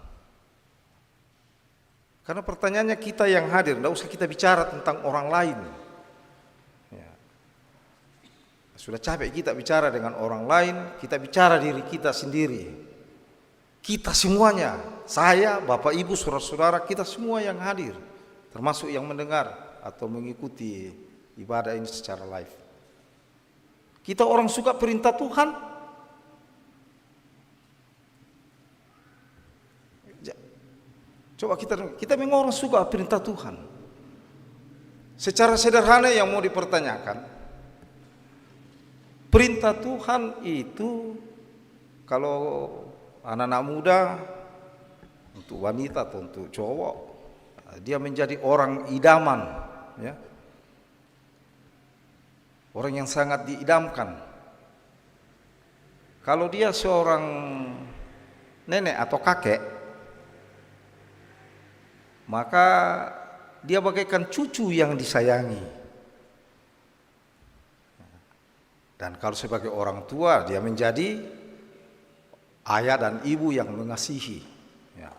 [SPEAKER 3] Karena pertanyaannya kita yang hadir, tidak usah kita bicara tentang orang lain. Sudah capek kita bicara dengan orang lain, kita bicara diri kita sendiri. Kita semuanya, saya, Bapak Ibu, saudara-saudara, kita semua yang hadir, termasuk yang mendengar atau mengikuti ibadah ini secara live. Kita orang suka perintah Tuhan. Coba kita memang orang suka perintah Tuhan. Secara sederhana yang mau dipertanyakan, perintah Tuhan itu kalau anak-anak muda, untuk wanita atau untuk cowok, dia menjadi orang idaman, ya. Orang yang sangat diidamkan. Kalau dia seorang nenek atau kakek, maka dia bagaikan cucu yang disayangi. Dan kalau sebagai orang tua, dia menjadi ayah dan ibu yang mengasihi. Ya.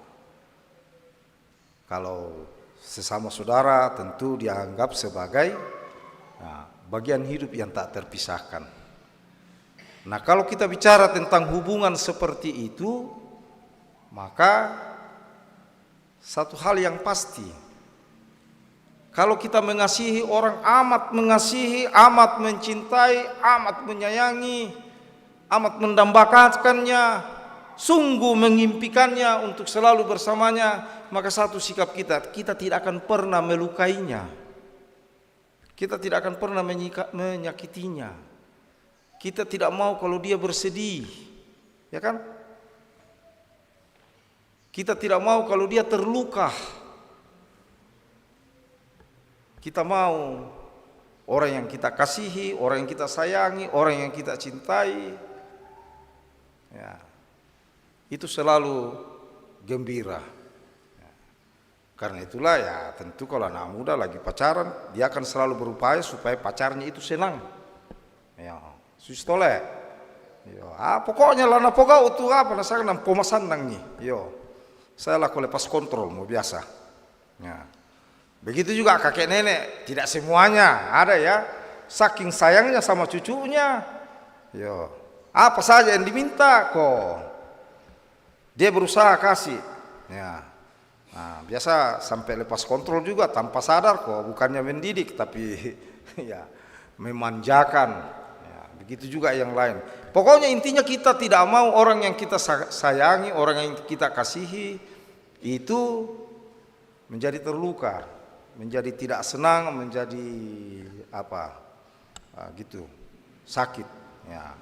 [SPEAKER 3] Kalau sesama saudara, tentu dianggap sebagai bagian hidup yang tak terpisahkan. Nah, kalau kita bicara tentang hubungan seperti itu, maka satu hal yang pasti, kalau kita mengasihi orang, amat mengasihi, amat mencintai, amat menyayangi, amat mendambakannya, sungguh mengimpikannya untuk selalu bersamanya, maka satu sikap kita tidak akan pernah melukainya. Kita tidak akan pernah menyakitinya. Kita tidak mau kalau dia bersedih, ya kan? Kita tidak mau kalau dia terluka. Kita mau orang yang kita kasihi, orang yang kita sayangi, orang yang kita cintai, ya, itu selalu gembira. Ya. Karena itulah ya tentu kalau anak muda lagi pacaran, dia akan selalu berupaya supaya pacarnya itu senang. Ya, sistole. Yo, pokoknya lana pokok itu apa nasakan nang pomasan nang ni. Yo, saya laku lepas kontrol mau biasa. Ya. Begitu juga kakek nenek, tidak semuanya ada ya, saking sayangnya sama cucunya, yo, apa saja yang diminta kok, dia berusaha kasih, ya, nah, biasa sampai lepas kontrol juga tanpa sadar kok, bukannya mendidik tapi ya memanjakan, ya, begitu juga yang lain. Pokoknya intinya kita tidak mau orang yang kita sayangi, orang yang kita kasihi itu menjadi terluka, menjadi tidak senang, menjadi apa gitu, sakit, ya.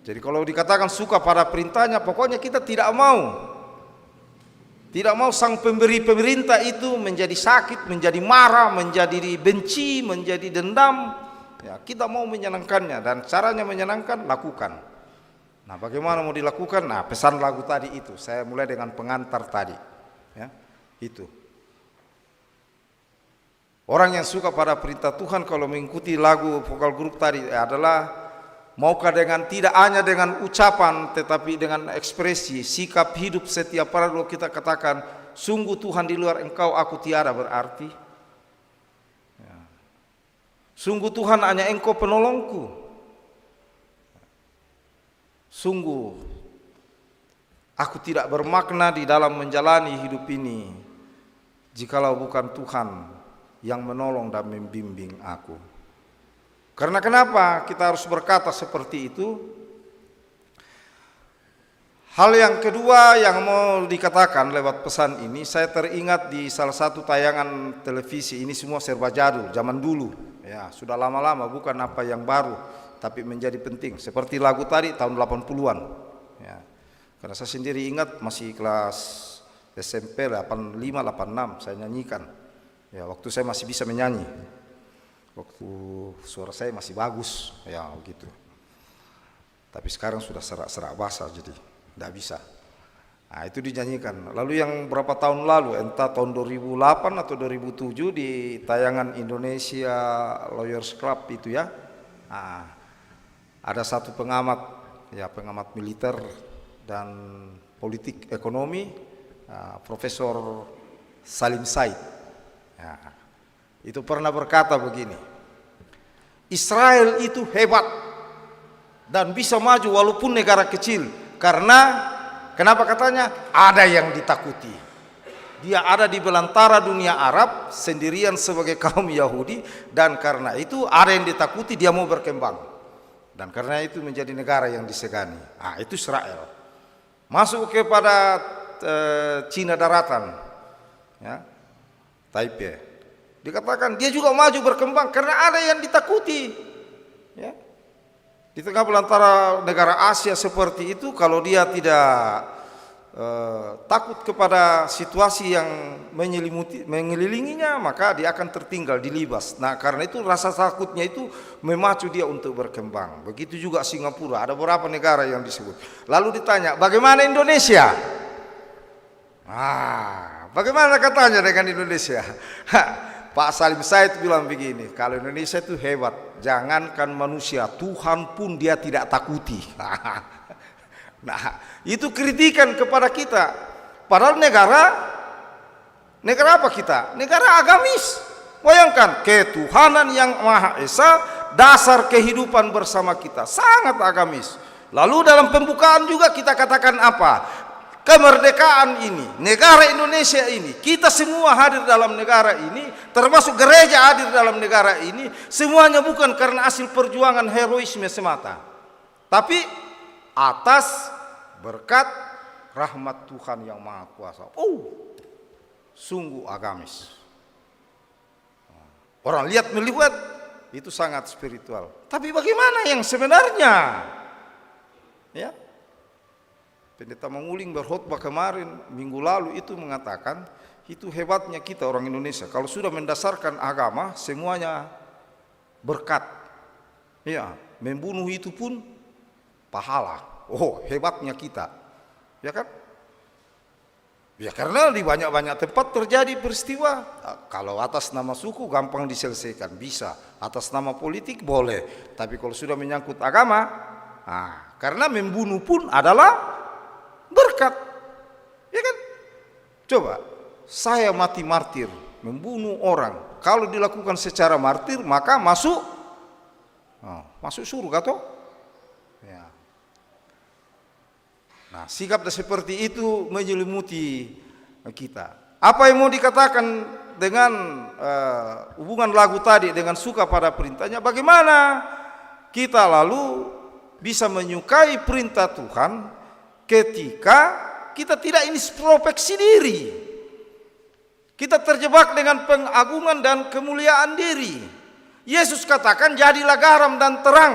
[SPEAKER 3] Jadi kalau dikatakan suka pada perintahnya, pokoknya kita tidak mau sang pemberi pemerintah itu menjadi sakit, menjadi marah, menjadi benci, menjadi dendam, ya. Kita mau menyenangkannya, dan caranya menyenangkan lakukan. Nah, bagaimana mau dilakukan? Nah, pesan lagu tadi itu saya mulai dengan pengantar tadi, ya, itu. Orang yang suka pada perintah Tuhan kalau mengikuti lagu vokal grup tadi adalah maukah dengan tidak hanya dengan ucapan tetapi dengan ekspresi, sikap hidup setiap hari kita katakan, sungguh Tuhan di luar Engkau aku tiada berarti. Ya. Sungguh Tuhan hanya Engkau penolongku. Sungguh aku tidak bermakna di dalam menjalani hidup ini jikalau bukan Tuhan yang menolong dan membimbing aku. Karena kenapa kita harus berkata seperti itu? Hal yang kedua yang mau dikatakan lewat pesan ini, saya teringat di salah satu tayangan televisi, ini semua serba jadul, zaman dulu. Ya, sudah lama-lama, bukan apa yang baru, tapi menjadi penting. Seperti lagu tadi tahun 80-an. Ya. Karena saya sendiri ingat masih kelas SMP 85-86 saya nyanyikan. Ya, waktu saya masih bisa menyanyi. Waktu suara saya masih bagus, ya begitu. Tapi sekarang sudah serak-serak basah jadi tidak bisa. Nah, itu dinyanyikan. Lalu yang berapa tahun lalu, entah tahun 2008 atau 2007 di tayangan Indonesia Lawyers Club itu ya. Nah, ada satu pengamat, ya pengamat militer dan politik ekonomi, Profesor Salim Said. Ya, itu pernah berkata begini, Israel itu hebat dan bisa maju walaupun negara kecil. Karena, kenapa katanya? Ada yang ditakuti. Dia ada di belantara dunia Arab sendirian sebagai kaum Yahudi, dan karena itu ada yang ditakuti, dia mau berkembang. Dan karena itu menjadi negara yang disegani. Nah, itu Israel. Masuk kepada Cina daratan, ya, Taipei. Dikatakan dia juga maju berkembang karena ada yang ditakuti. Ya. Di tengah belantara negara Asia seperti itu, kalau dia tidak takut kepada situasi yang mengelilinginya, maka dia akan tertinggal, dilibas. Nah, karena itu rasa takutnya itu memacu dia untuk berkembang. Begitu juga Singapura, ada beberapa negara yang disebut. Lalu ditanya, bagaimana Indonesia? Bagaimana katanya dengan Indonesia? Pak Salim Said bilang begini, kalau Indonesia itu hebat, jangankan manusia, Tuhan pun dia tidak takuti. Nah, itu kritikan kepada kita. Padahal negara apa kita? Negara agamis. Bayangkan, ketuhanan yang Maha Esa, dasar kehidupan bersama kita, sangat agamis. Lalu dalam pembukaan juga kita katakan apa? Kemerdekaan ini, negara Indonesia ini, kita semua hadir dalam negara ini, termasuk gereja hadir dalam negara ini, semuanya bukan karena hasil perjuangan heroisme semata, tapi atas berkat rahmat Tuhan yang Maha Kuasa. Sungguh agamis. Orang melihat itu sangat spiritual. Tapi bagaimana yang sebenarnya? Ya. Pendeta Manguling berkhotbah kemarin minggu lalu itu mengatakan, itu hebatnya kita orang Indonesia. Kalau sudah mendasarkan agama, semuanya berkat. Ya, membunuh itu pun pahala. Hebatnya kita. Ya kan? Ya karena di banyak-banyak tempat terjadi peristiwa. Kalau atas nama suku gampang diselesaikan, bisa. Atas nama politik boleh. Tapi kalau sudah menyangkut agama, karena membunuh pun adalah berkat. Ya kan? Coba, saya mati martir, membunuh orang. Kalau dilakukan secara martir, maka masuk surga toh? Ya. Nah, sikap seperti itu menyelimuti kita. Apa yang mau dikatakan dengan hubungan lagu tadi dengan suka pada perintahnya? Bagaimana kita lalu bisa menyukai perintah Tuhan ketika kita tidak introspeksi diri? Kita terjebak dengan pengagungan dan kemuliaan diri. Yesus katakan jadilah garam dan terang,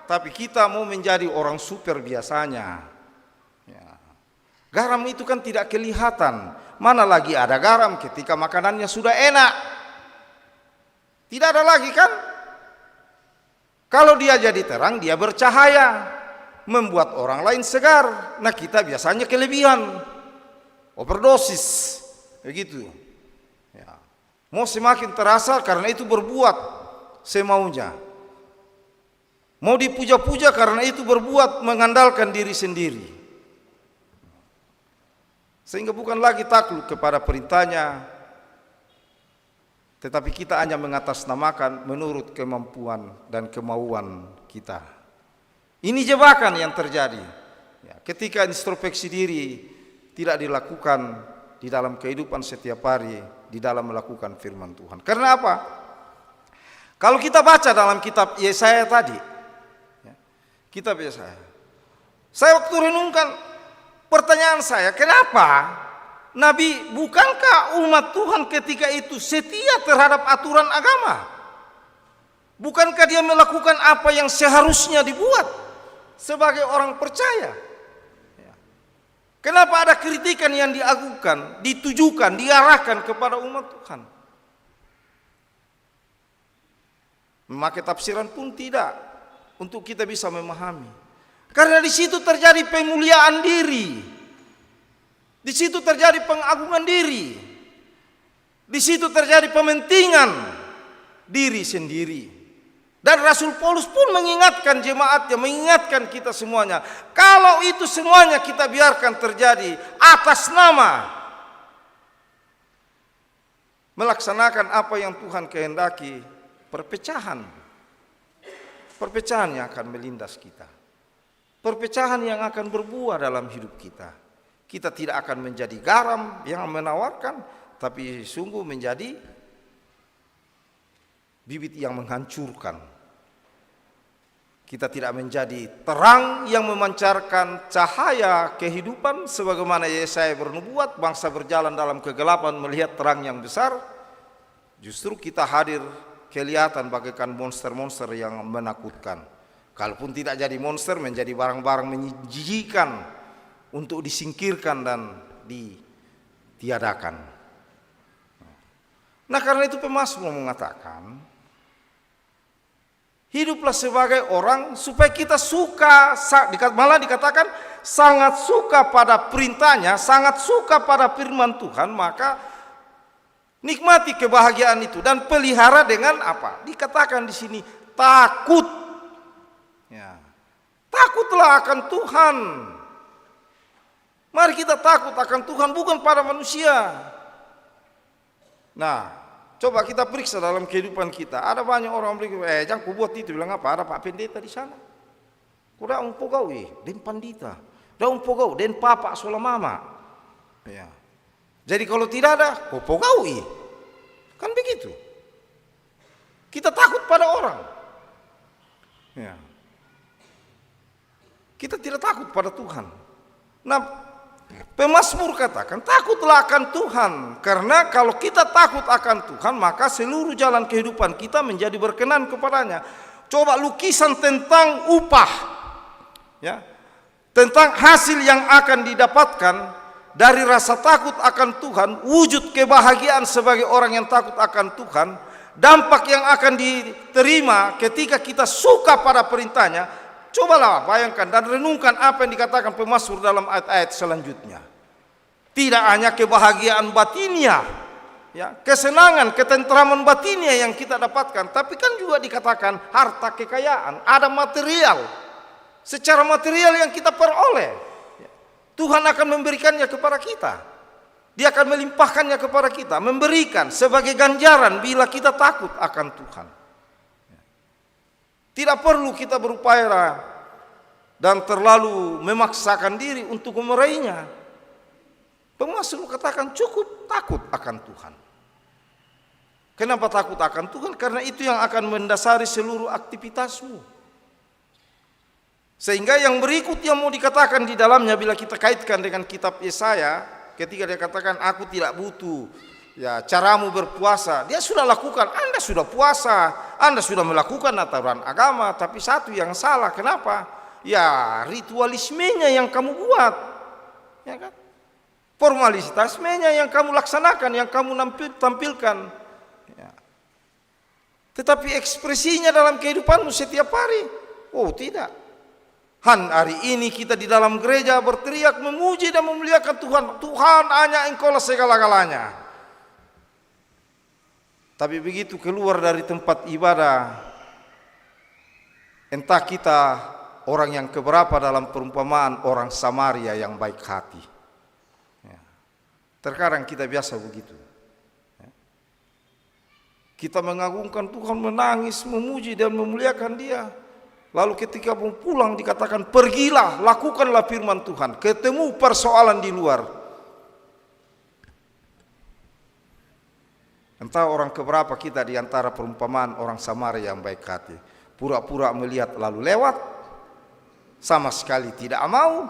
[SPEAKER 3] tapi kita mau menjadi orang super biasanya. Ya. Garam itu kan tidak kelihatan. Mana lagi ada garam ketika makanannya sudah enak? Tidak ada lagi kan? Kalau dia jadi terang, dia bercahaya, membuat orang lain segar. Nah, kita biasanya kelebihan, overdosis, begitu. Ya. Mau semakin terasa karena itu berbuat semaunya. Mau dipuja-puja karena itu berbuat mengandalkan diri sendiri. Sehingga bukan lagi takluk kepada perintahnya, tetapi kita hanya mengatasnamakan menurut kemampuan dan kemauan kita. Ini jebakan yang terjadi ya, ketika introspeksi diri tidak dilakukan di dalam kehidupan setiap hari, di dalam melakukan firman Tuhan. Karena apa? Kalau kita baca dalam kitab Yesaya tadi, ya, kitab Yesaya, saya waktu renungkan, pertanyaan saya, kenapa Nabi, bukankah umat Tuhan ketika itu setia terhadap aturan agama? Bukankah dia melakukan apa yang seharusnya dibuat sebagai orang percaya? Ya. Kenapa ada kritikan yang diagukan, ditujukan, diarahkan kepada umat Tuhan? Memakai tafsiran pun tidak untuk kita bisa memahami. Karena di situ terjadi pemuliaan diri. Di situ terjadi pengagungan diri. Di situ terjadi pementingan diri sendiri. Dan Rasul Paulus pun mengingatkan jemaatnya, mengingatkan kita semuanya. Kalau itu semuanya kita biarkan terjadi atas nama melaksanakan apa yang Tuhan kehendaki, perpecahan. Perpecahan yang akan melindas kita. Perpecahan yang akan berbuah dalam hidup kita. Kita tidak akan menjadi garam yang menawarkan, tapi sungguh menjadi bibit yang menghancurkan. Kita tidak menjadi terang yang memancarkan cahaya kehidupan sebagaimana Yesaya bernubuat, bangsa berjalan dalam kegelapan melihat terang yang besar. Justru kita hadir kelihatan bagaikan monster-monster yang menakutkan. Kalaupun tidak jadi monster, menjadi barang-barang menjijikan untuk disingkirkan dan ditiadakan. Nah, karena itu pemazmur mengatakan, hiduplah sebagai orang supaya kita suka, malah dikatakan sangat suka pada perintahnya, sangat suka pada firman Tuhan, maka nikmati kebahagiaan itu dan pelihara dengan apa? Dikatakan di sini takut. Ya. Takutlah akan Tuhan. Mari kita takut akan Tuhan, bukan pada manusia. Nah, coba kita periksa dalam kehidupan kita. Ada banyak orang bilang, jangan ku buat itu. Bilang apa? Ada Pak Pendeta di sana. Kuda umpogau den pandita. Da umpogau den papa sola mama. Ya. Jadi kalau tidak ada, umpogau kan begitu. Kita takut pada orang. Ya. Kita tidak takut pada Tuhan. Nah, pemazmur katakan takutlah akan Tuhan, karena kalau kita takut akan Tuhan maka seluruh jalan kehidupan kita menjadi berkenan kepadanya. Coba lukisan tentang upah, ya, tentang hasil yang akan didapatkan dari rasa takut akan Tuhan, wujud kebahagiaan sebagai orang yang takut akan Tuhan, dampak yang akan diterima ketika kita suka pada perintahnya. Cobalah bayangkan dan renungkan apa yang dikatakan pemazmur dalam ayat-ayat selanjutnya. Tidak hanya kebahagiaan batinnya, ya, kesenangan, ketentraman batinnya yang kita dapatkan, tapi kan juga dikatakan harta kekayaan, ada material, secara material yang kita peroleh. Tuhan akan memberikannya kepada kita. Dia akan melimpahkannya kepada kita, memberikan sebagai ganjaran bila kita takut akan Tuhan. Tidak perlu kita berupaya dan terlalu memaksakan diri untuk meraihnya. Pemazmur katakan cukup takut akan Tuhan. Kenapa takut akan Tuhan? Karena itu yang akan mendasari seluruh aktivitasmu. Sehingga yang berikut yang mau dikatakan di dalamnya bila kita kaitkan dengan kitab Yesaya, ketika dia katakan aku tidak butuh ya caramu berpuasa, dia sudah lakukan. Anda sudah puasa, Anda sudah melakukan aturan agama, tapi satu yang salah. Kenapa? Ya ritualismenya yang kamu buat, ya kan? Formalitasnya yang kamu laksanakan, yang kamu tampilkan. Ya. Tetapi ekspresinya dalam kehidupanmu setiap hari, oh tidak. Hari ini kita di dalam gereja berteriak memuji dan memuliakan Tuhan. Tuhan hanya Engkaulah segala-galanya. Tapi begitu keluar dari tempat ibadah, entah kita orang yang keberapa dalam perumpamaan orang Samaria yang baik hati. Ya. Terkadang kita biasa begitu. Ya. Kita mengagungkan Tuhan, menangis, memuji dan memuliakan Dia. Lalu ketika mau pulang dikatakan pergilah, lakukanlah firman Tuhan. Ketemu persoalan di luar. Entah orang keberapa kita di antara perumpamaan orang Samaria yang baik hati. Pura-pura melihat lalu lewat, sama sekali tidak mau,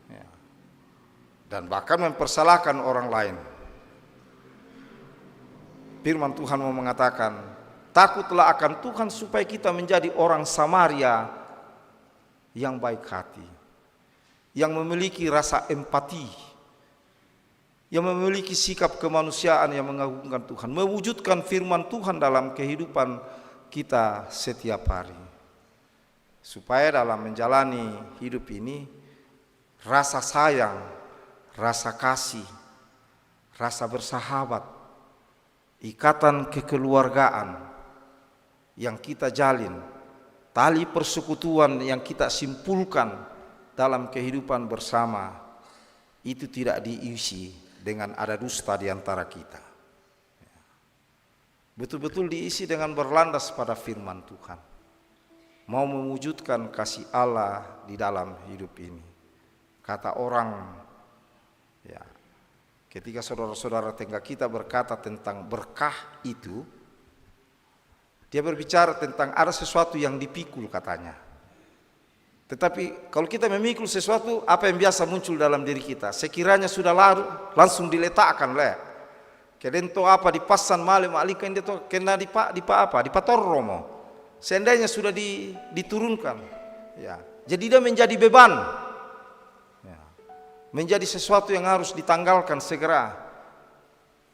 [SPEAKER 3] ya. Dan bahkan mempersalahkan orang lain. Firman Tuhan mau mengatakan, takutlah akan Tuhan supaya kita menjadi orang Samaria yang baik hati. yang memiliki rasa empati, yang memiliki sikap kemanusiaan yang mengagungkan Tuhan, mewujudkan firman Tuhan dalam kehidupan kita setiap hari. Supaya dalam menjalani hidup ini, rasa sayang, rasa kasih, rasa bersahabat, ikatan kekeluargaan yang kita jalin, tali persekutuan yang kita simpulkan dalam kehidupan bersama, itu tidak diisi dengan ada dusta di antara kita. Betul-betul diisi dengan berlandas pada firman Tuhan, mau mewujudkan kasih Allah di dalam hidup ini. Kata orang, ya, ketika saudara-saudara tengah kita berkata tentang berkah itu, dia berbicara tentang ada sesuatu yang dipikul katanya. Tetapi kalau kita memikul sesuatu, apa yang biasa muncul dalam diri kita? Sekiranya sudah larut, langsung diletakkan lah. Kedento apa dipasan malam alikan dia to kena di patorromo. Seandainya sudah diturunkan, ya. Jadi dia menjadi beban. Menjadi sesuatu yang harus ditanggalkan segera.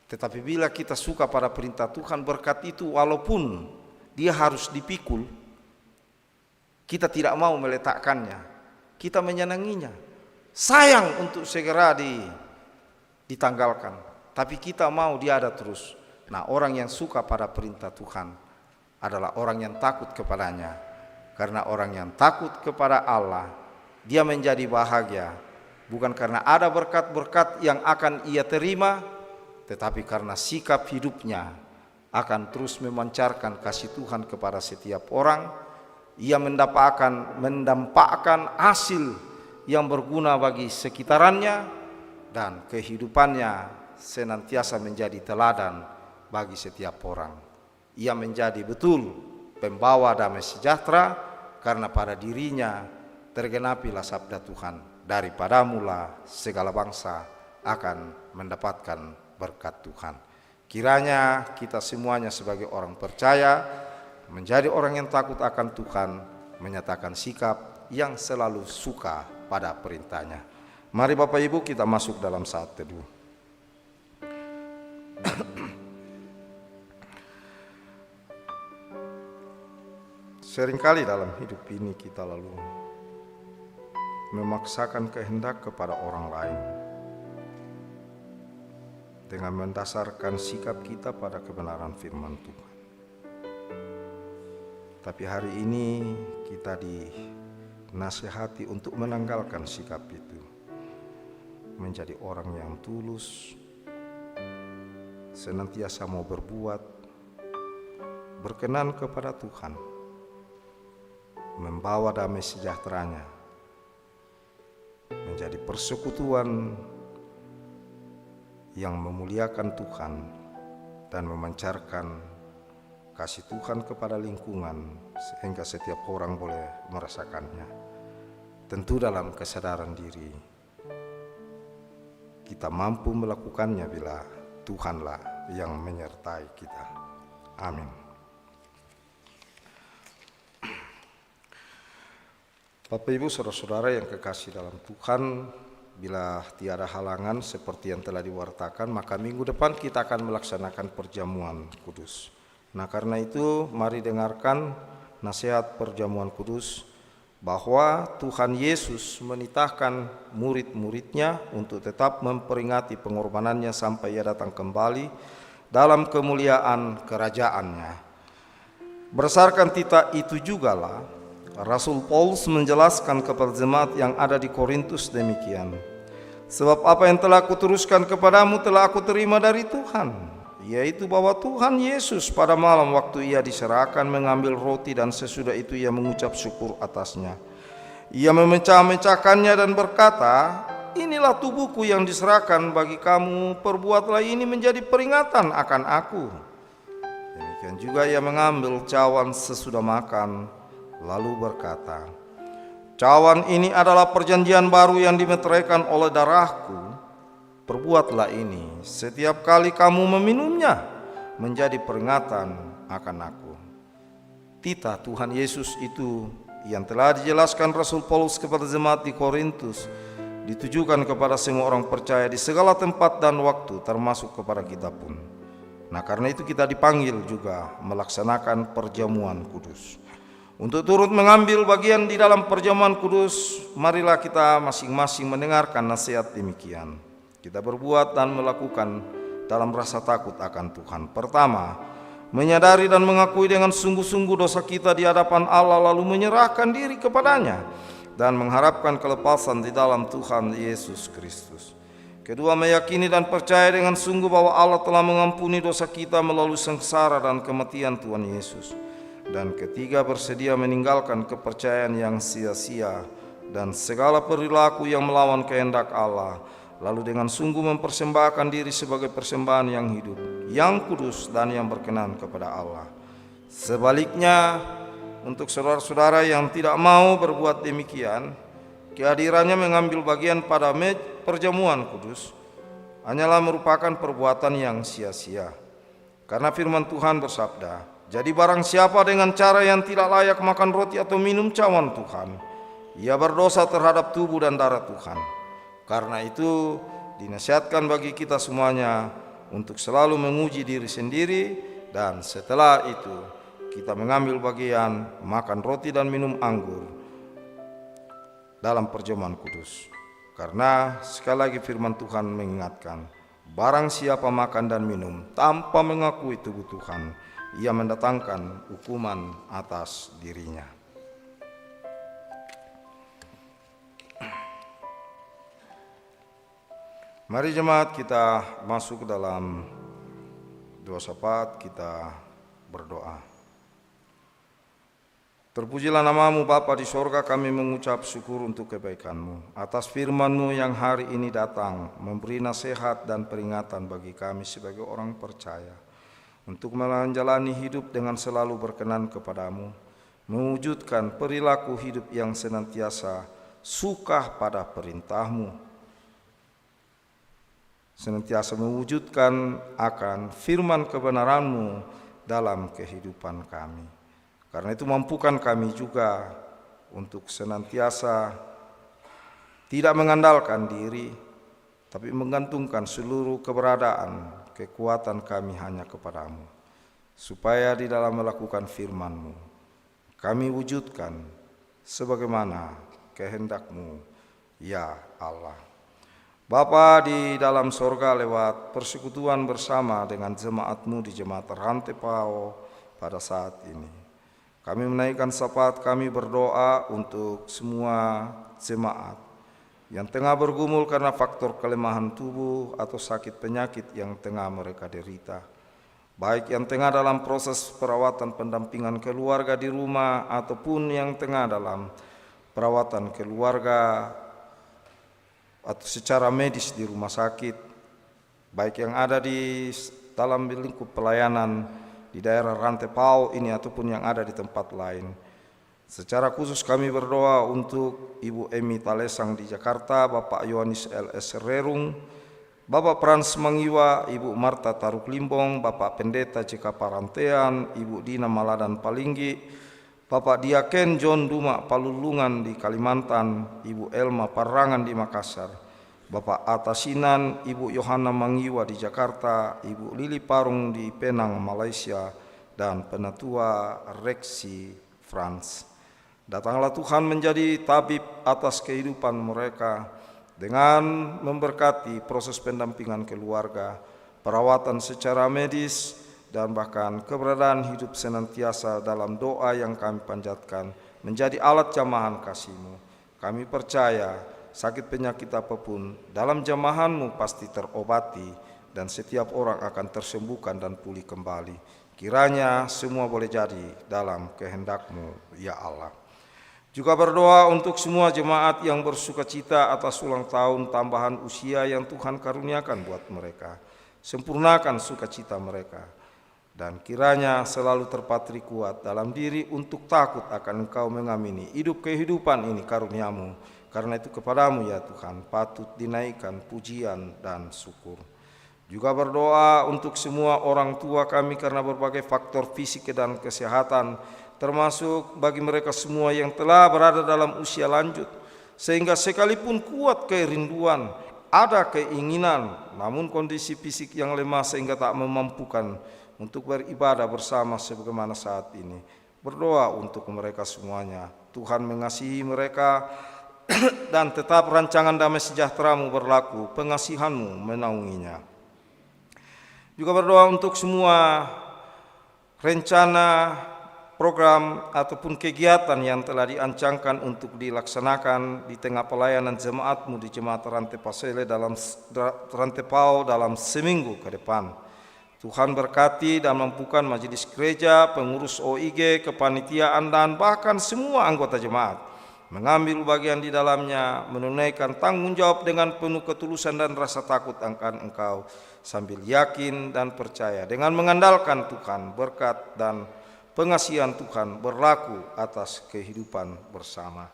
[SPEAKER 3] Tetapi bila kita suka pada perintah Tuhan, berkat itu walaupun dia harus dipikul, kita tidak mau meletakkannya, kita menyenanginya, sayang untuk segera ditanggalkan, tapi kita mau dia ada terus. Nah, orang yang suka pada perintah Tuhan adalah orang yang takut kepadanya, karena orang yang takut kepada Allah, dia menjadi bahagia, bukan karena ada berkat-berkat yang akan ia terima, tetapi karena sikap hidupnya akan terus memancarkan kasih Tuhan kepada setiap orang. Ia mendampakkan hasil yang berguna bagi sekitarannya, dan kehidupannya senantiasa menjadi teladan bagi setiap orang. Ia menjadi betul pembawa damai sejahtera, karena pada dirinya tergenapilah sabda Tuhan, daripadamulah segala bangsa akan mendapatkan berkat Tuhan. Kiranya kita semuanya sebagai orang percaya menjadi orang yang takut akan Tuhan, menyatakan sikap yang selalu suka pada perintahnya. Mari Bapak Ibu kita masuk dalam saat teduh. Seringkali dalam hidup ini kita lalu memaksakan kehendak kepada orang lain dengan mendasarkan sikap kita pada kebenaran firman Tuhan. Tapi hari ini kita dinasihati untuk menanggalkan sikap itu, menjadi orang yang tulus, senantiasa mau berbuat, berkenan kepada Tuhan, membawa damai sejahteranya, menjadi persekutuan yang memuliakan Tuhan dan memancarkan kasih Tuhan kepada lingkungan, sehingga setiap orang boleh merasakannya. Tentu dalam kesadaran diri kita mampu melakukannya bila Tuhanlah yang menyertai kita. Amin. Bapak Ibu saudara-saudara yang kekasih dalam Tuhan, bila tiada halangan seperti yang telah diwartakan, maka minggu depan kita akan melaksanakan perjamuan kudus. Nah, karena itu mari dengarkan nasihat perjamuan kudus, bahwa Tuhan Yesus menitahkan murid-muridnya untuk tetap memperingati pengorbanannya sampai ia datang kembali dalam kemuliaan kerajaannya. Berdasarkan titah itu jugalah Rasul Paulus menjelaskan kepada jemaat yang ada di Korintus demikian. Sebab apa yang telah kuteruskan kepadamu telah aku terima dari Tuhan, yaitu bahwa Tuhan Yesus pada malam waktu ia diserahkan mengambil roti, dan sesudah itu ia mengucap syukur atasnya. Ia memecah-mecahkannya dan berkata, inilah tubuhku yang diserahkan bagi kamu, perbuatlah ini menjadi peringatan akan aku. Demikian juga ia mengambil cawan sesudah makan, lalu berkata, cawan ini adalah perjanjian baru yang dimeteraikan oleh darahku. Perbuatlah ini setiap kali kamu meminumnya menjadi peringatan akan aku. Titah Tuhan Yesus itu yang telah dijelaskan Rasul Paulus kepada jemaat di Korintus ditujukan kepada semua orang percaya di segala tempat dan waktu, termasuk kepada kita pun. Nah, karena itu kita dipanggil juga melaksanakan perjamuan kudus. Untuk turut mengambil bagian di dalam perjamuan kudus, marilah kita masing-masing mendengarkan nasihat demikian. Kita berbuat dan melakukan dalam rasa takut akan Tuhan. Pertama, menyadari dan mengakui dengan sungguh-sungguh dosa kita di hadapan Allah, lalu menyerahkan diri kepadanya dan mengharapkan kelepasan di dalam Tuhan Yesus Kristus. Kedua, meyakini dan percaya dengan sungguh bahwa Allah telah mengampuni dosa kita melalui sengsara dan kematian Tuhan Yesus. Dan ketiga, bersedia meninggalkan kepercayaan yang sia-sia dan segala perilaku yang melawan kehendak Allah, lalu dengan sungguh mempersembahkan diri sebagai persembahan yang hidup, yang kudus dan yang berkenan kepada Allah. Sebaliknya, untuk saudara-saudara yang tidak mau berbuat demikian, kehadirannya mengambil bagian pada perjamuan kudus hanyalah merupakan perbuatan yang sia-sia. Karena firman Tuhan bersabda, jadi barang siapa dengan cara yang tidak layak makan roti atau minum cawan Tuhan, ia berdosa terhadap tubuh dan darah Tuhan. Karena itu dinasihatkan bagi kita semuanya untuk selalu menguji diri sendiri, dan setelah itu kita mengambil bagian makan roti dan minum anggur dalam perjamuan kudus. Karena sekali lagi firman Tuhan mengingatkan, barang siapa makan dan minum tanpa mengakui tubuh Tuhan, ia mendatangkan hukuman atas dirinya. Mari jemaat kita masuk dalam doa syafaat, kita berdoa. Terpujilah namamu Bapa di sorga, kami mengucap syukur untuk kebaikan-Mu atas firman-Mu yang hari ini datang memberi nasihat dan peringatan bagi kami sebagai orang percaya untuk menjalani hidup dengan selalu berkenan kepada-Mu, mewujudkan perilaku hidup yang senantiasa suka pada perintah-Mu, senantiasa mewujudkan akan firman kebenaran-Mu dalam kehidupan kami. Karena itu mampukan kami juga untuk senantiasa tidak mengandalkan diri, tapi menggantungkan seluruh keberadaan, kekuatan kami hanya kepada-Mu, supaya di dalam melakukan firman-Mu, kami wujudkan sebagaimana kehendak-Mu, ya Allah. Bapa di dalam sorga, lewat persekutuan bersama dengan jemaat-Mu di Jemaat Rantepao pada saat ini, kami menaikkan syafaat, kami berdoa untuk semua jemaat yang tengah bergumul karena faktor kelemahan tubuh atau sakit penyakit yang tengah mereka derita, baik yang tengah dalam proses perawatan pendampingan keluarga di rumah ataupun yang tengah dalam perawatan keluarga atau secara medis di rumah sakit, baik yang ada di dalam lingkup pelayanan di daerah Rantepao ini ataupun yang ada di tempat lain. Secara khusus kami berdoa untuk Ibu Emi Talesang di Jakarta, Bapak Yohanes LS Rerung, Bapak Frans Mangiwa, Ibu Marta Taruk Limbong, Bapak Pendeta JK Parantean, Ibu Dina Maladan Palinggi, Bapak Diaken John Duma Palulungan di Kalimantan, Ibu Elma Parangan di Makassar, Bapak Atasinan, Ibu Yohana Mangiwa di Jakarta, Ibu Lili Parung di Penang, Malaysia, dan Penatua Reksi France. Datanglah Tuhan menjadi tabib atas kehidupan mereka dengan memberkati proses pendampingan keluarga, perawatan secara medis, dan bahkan keberadaan hidup senantiasa dalam doa yang kami panjatkan menjadi alat jamahan kasih-Mu. Kami percaya sakit penyakit apapun dalam jamahan-Mu pasti terobati dan setiap orang akan tersembuhkan dan pulih kembali. Kiranya semua boleh jadi dalam kehendak-Mu, ya Allah. Juga berdoa untuk semua jemaat yang bersukacita atas ulang tahun tambahan usia yang Tuhan karuniakan buat mereka. Sempurnakan sukacita mereka, dan kiranya selalu terpatri kuat dalam diri untuk takut akan Engkau mengamini hidup kehidupan ini karunia-Mu. Karena itu kepadamu ya Tuhan patut dinaikkan pujian dan syukur. Juga berdoa untuk semua orang tua kami karena berbagai faktor fisik dan kesehatan, termasuk bagi mereka semua yang telah berada dalam usia lanjut, sehingga sekalipun kuat kerinduan, ada keinginan, namun kondisi fisik yang lemah sehingga tak memampukan untuk beribadah bersama sebagaimana saat ini. Berdoa untuk mereka semuanya. Tuhan mengasihi mereka dan tetap rancangan damai sejahtera-Mu berlaku, pengasihan-Mu menaunginya. Juga berdoa untuk semua rencana, program ataupun kegiatan yang telah diancangkan untuk dilaksanakan di tengah pelayanan jemaat-Mu di Jemaat Rantepao dalam seminggu ke depan. Tuhan berkati dan mampukan majelis gereja, pengurus OIG, kepanitiaan dan bahkan semua anggota jemaat mengambil bagian di dalamnya, menunaikan tanggung jawab dengan penuh ketulusan dan rasa takut akan Engkau, sambil yakin dan percaya dengan mengandalkan Tuhan, berkat dan pengasihan Tuhan berlaku atas kehidupan bersama.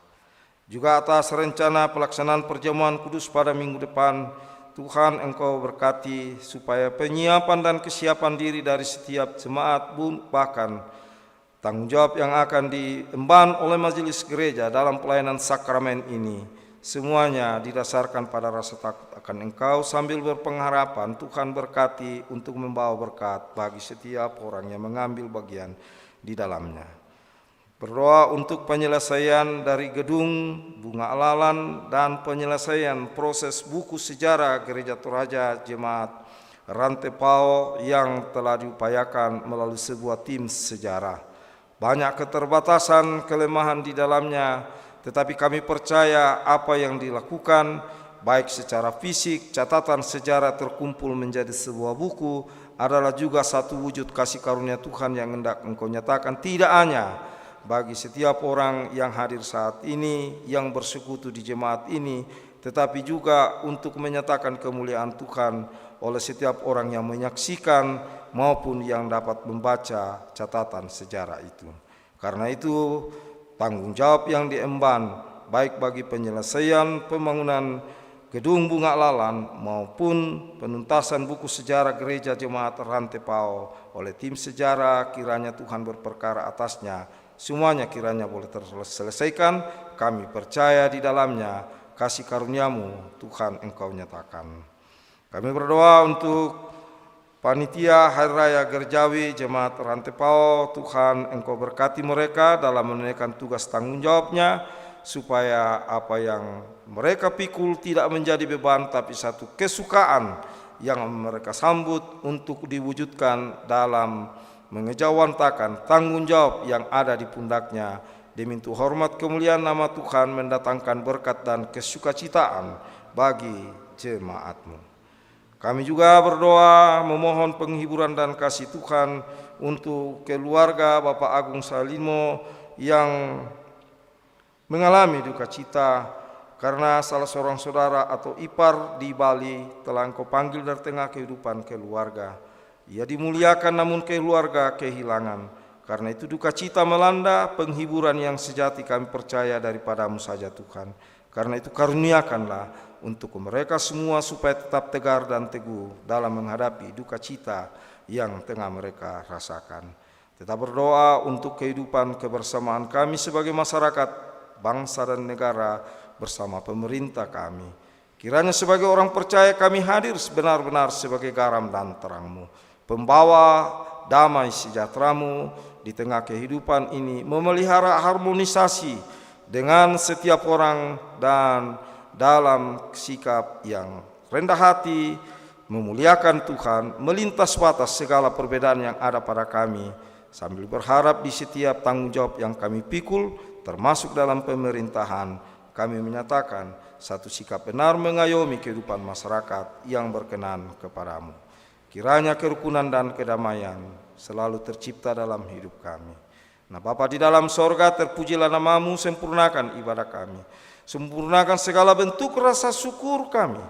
[SPEAKER 3] Juga atas rencana pelaksanaan perjamuan kudus pada minggu depan, Tuhan Engkau berkati supaya penyiapan dan kesiapan diri dari setiap jemaat, bahkan tanggung jawab yang akan diemban oleh majelis gereja dalam pelayanan sakramen ini, semuanya didasarkan pada rasa takut akan Engkau sambil berpengharapan Tuhan berkati untuk membawa berkat bagi setiap orang yang mengambil bagian di dalamnya. Berdoa untuk penyelesaian dari gedung Bunga Alalan dan penyelesaian proses buku sejarah Gereja Toraja Jemaat Rantepao yang telah diupayakan melalui sebuah tim sejarah. Banyak keterbatasan, kelemahan di dalamnya, tetapi kami percaya apa yang dilakukan, baik secara fisik, catatan sejarah terkumpul menjadi sebuah buku, adalah juga satu wujud kasih karunia Tuhan yang hendak Engkau nyatakan tidak hanya bagi setiap orang yang hadir saat ini, yang bersekutu di jemaat ini, tetapi juga untuk menyatakan kemuliaan Tuhan oleh setiap orang yang menyaksikan maupun yang dapat membaca catatan sejarah itu. Karena itu, tanggung jawab yang diemban baik bagi penyelesaian pembangunan gedung Bunga Lalan maupun penuntasan buku sejarah Gereja Jemaat Rantepao oleh tim sejarah, kiranya Tuhan berperkara atasnya, semuanya kiranya boleh terselesaikan. Kami percaya di dalamnya kasih karunia-Mu Tuhan Engkau nyatakan. Kami berdoa untuk panitia Hari Raya Gerjawi Jemaat Rantepao. Tuhan Engkau berkati mereka dalam menunaikan tugas tanggung jawabnya, supaya apa yang mereka pikul tidak menjadi beban, tapi satu kesukaan yang mereka sambut untuk diwujudkan dalam mengejawantakan tanggung jawab yang ada di pundaknya, demi untuk hormat kemuliaan nama Tuhan, mendatangkan berkat dan kesukacitaan bagi jemaat-Mu. Kami juga berdoa memohon penghiburan dan kasih Tuhan untuk keluarga Bapak Agung Salimo yang mengalami duka cita karena salah seorang saudara atau ipar di Bali telah Engkau panggil dari tengah kehidupan keluarga. Ia dimuliakan namun keluarga kehilangan. Karena itu duka cita melanda, penghiburan yang sejati kami percaya daripada-Mu saja Tuhan. Karena itu karuniakanlah untuk mereka semua supaya tetap tegar dan teguh dalam menghadapi duka cita yang tengah mereka rasakan. Tetap berdoa untuk kehidupan kebersamaan kami sebagai masyarakat, bangsa dan negara bersama pemerintah kami. Kiranya sebagai orang percaya kami hadir sebenar-benar sebagai garam dan terang-Mu, pembawa damai sejahtera-Mu di tengah kehidupan ini, memelihara harmonisasi dengan setiap orang dan dalam sikap yang rendah hati, memuliakan Tuhan, melintas batas segala perbedaan yang ada pada kami, sambil berharap di setiap tanggung jawab yang kami pikul, termasuk dalam pemerintahan, kami menyatakan satu sikap benar mengayomi kehidupan masyarakat yang berkenan kepada-Mu. Kiranya kerukunan dan kedamaian selalu tercipta dalam hidup kami. Nah Bapa di dalam sorga, terpujilah nama-Mu, sempurnakan ibadah kami, sempurnakan segala bentuk rasa syukur kami.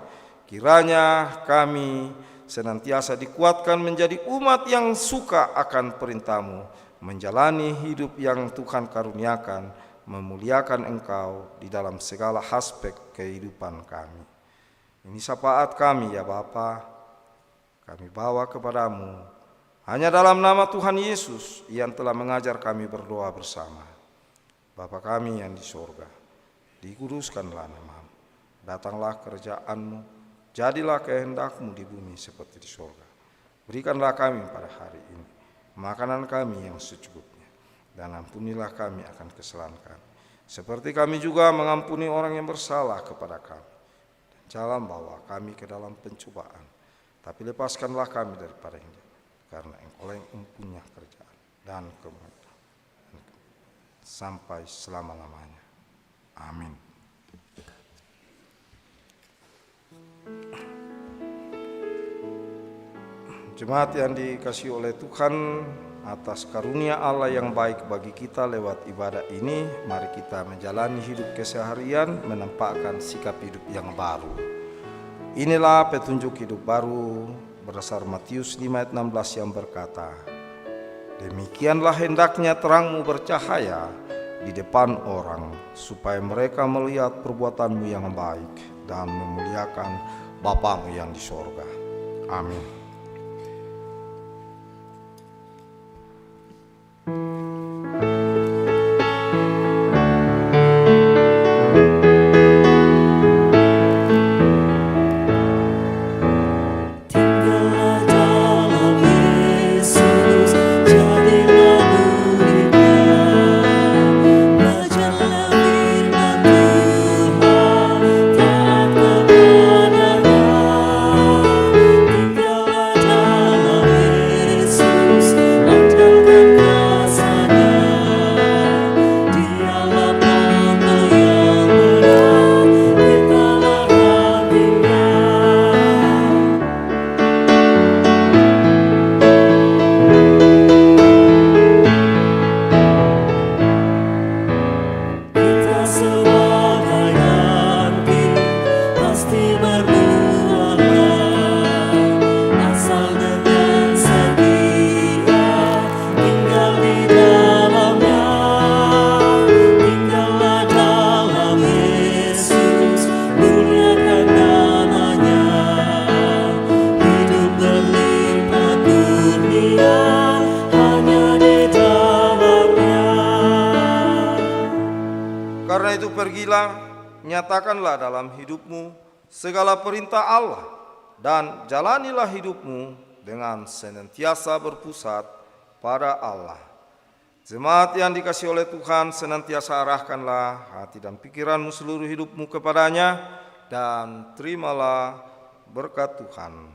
[SPEAKER 3] Kiranya kami senantiasa dikuatkan menjadi umat yang suka akan perintah-Mu, menjalani hidup yang Tuhan karuniakan, memuliakan Engkau di dalam segala aspek kehidupan kami. Ini syafaat kami ya Bapa, kami bawa kepada-Mu hanya dalam nama Tuhan Yesus yang telah mengajar kami berdoa bersama. Bapa kami yang di sorga, dikuduskanlah namamu. Datanglah kerajaan-Mu, jadilah kehendak-Mu di bumi seperti di sorga. Berikanlah kami pada hari ini makanan kami yang secukupnya, dan ampunilah kami akan kesalahan kami, seperti kami juga mengampuni orang yang bersalah kepada kami. Dan jangan bawa kami ke dalam pencobaan, tapi lepaskanlah kami daripada yang jahat, karena Engkau yang mempunyai kerajaan dan kemuliaan sampai selama-lamanya. Amin. Jemaat yang dikasihi oleh Tuhan, atas karunia Allah yang baik bagi kita lewat ibadah ini, mari kita menjalani hidup keseharian, menampakkan sikap hidup yang baru. Inilah petunjuk hidup baru berdasar Matius 5 ayat 16 yang berkata, demikianlah hendaknya terangmu bercahaya di depan orang, supaya mereka melihat perbuatanmu yang baik dan memuliakan Bapamu yang di sorga. Amin. Karena itu pergilah, nyatakanlah dalam hidupmu segala perintah Allah, dan jalanilah hidupmu dengan senantiasa berpusat pada Allah. Jemaat yang dikasihi oleh Tuhan, senantiasa arahkanlah hati dan pikiranmu seluruh hidupmu kepadanya, dan terimalah berkat Tuhan.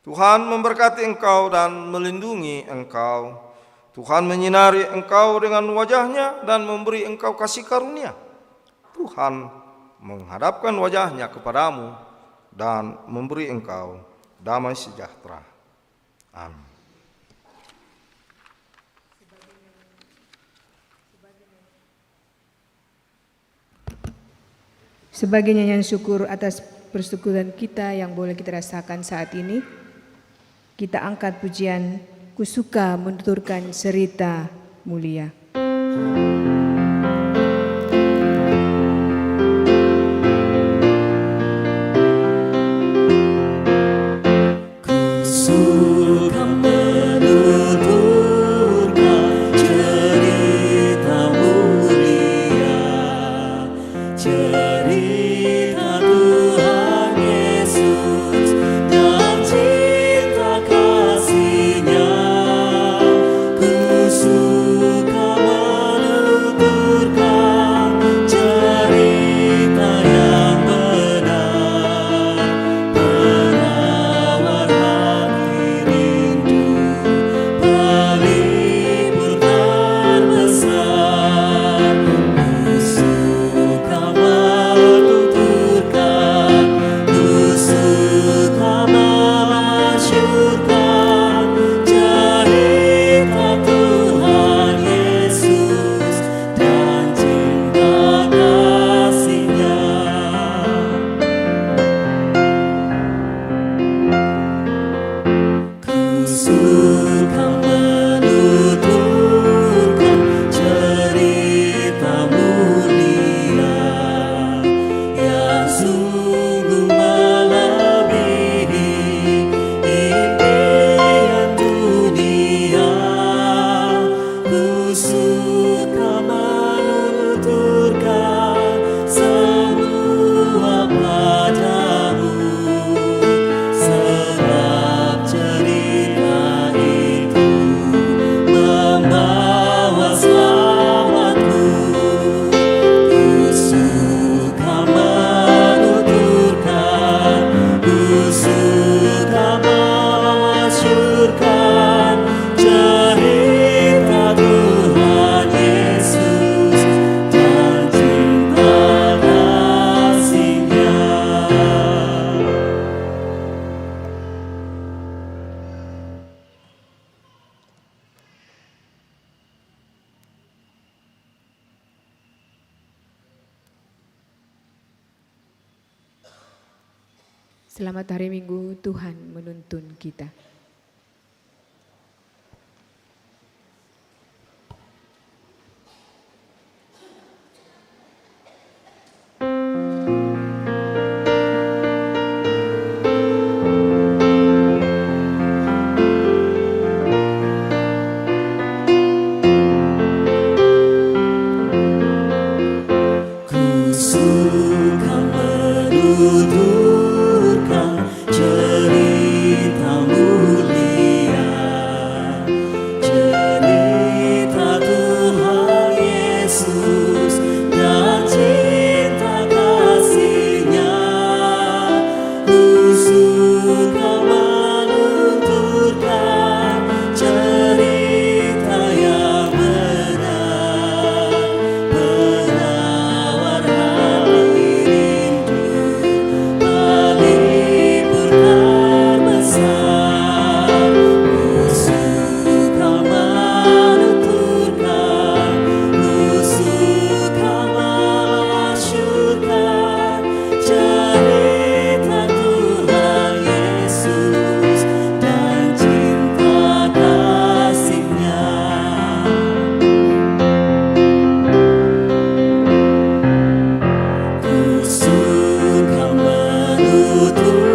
[SPEAKER 3] Tuhan memberkati engkau dan melindungi engkau. Tuhan menyinari engkau dengan wajahnya dan memberi engkau kasih karunia. Tuhan menghadapkan wajahnya kepadamu dan memberi engkau damai sejahtera. Amin.
[SPEAKER 2] Sebagai nyanyian syukur atas persyukuran kita yang boleh kita rasakan saat ini, kita angkat pujian Kusuka menuturkan cerita mulia.
[SPEAKER 4] Kusuka menuturkan cerita mulia, cerita Tuhan Yesus dan cinta kasih-Nya. Kusuka menuturkan
[SPEAKER 2] Selamat hari Minggu, Tuhan menuntun kita.
[SPEAKER 4] Ku suka menuturkan cerita mulia, cerita Tuhan Yesus dan cinta kasih-Nya. Ku suka menuturkan cerita yang benar, menawar hati rindu, meliburkan besar. Ku suka menuturkan, ku suka memasyurkan cerita Tuhan Yesus dan cinta kasih-Nya. Ku suka menuturkan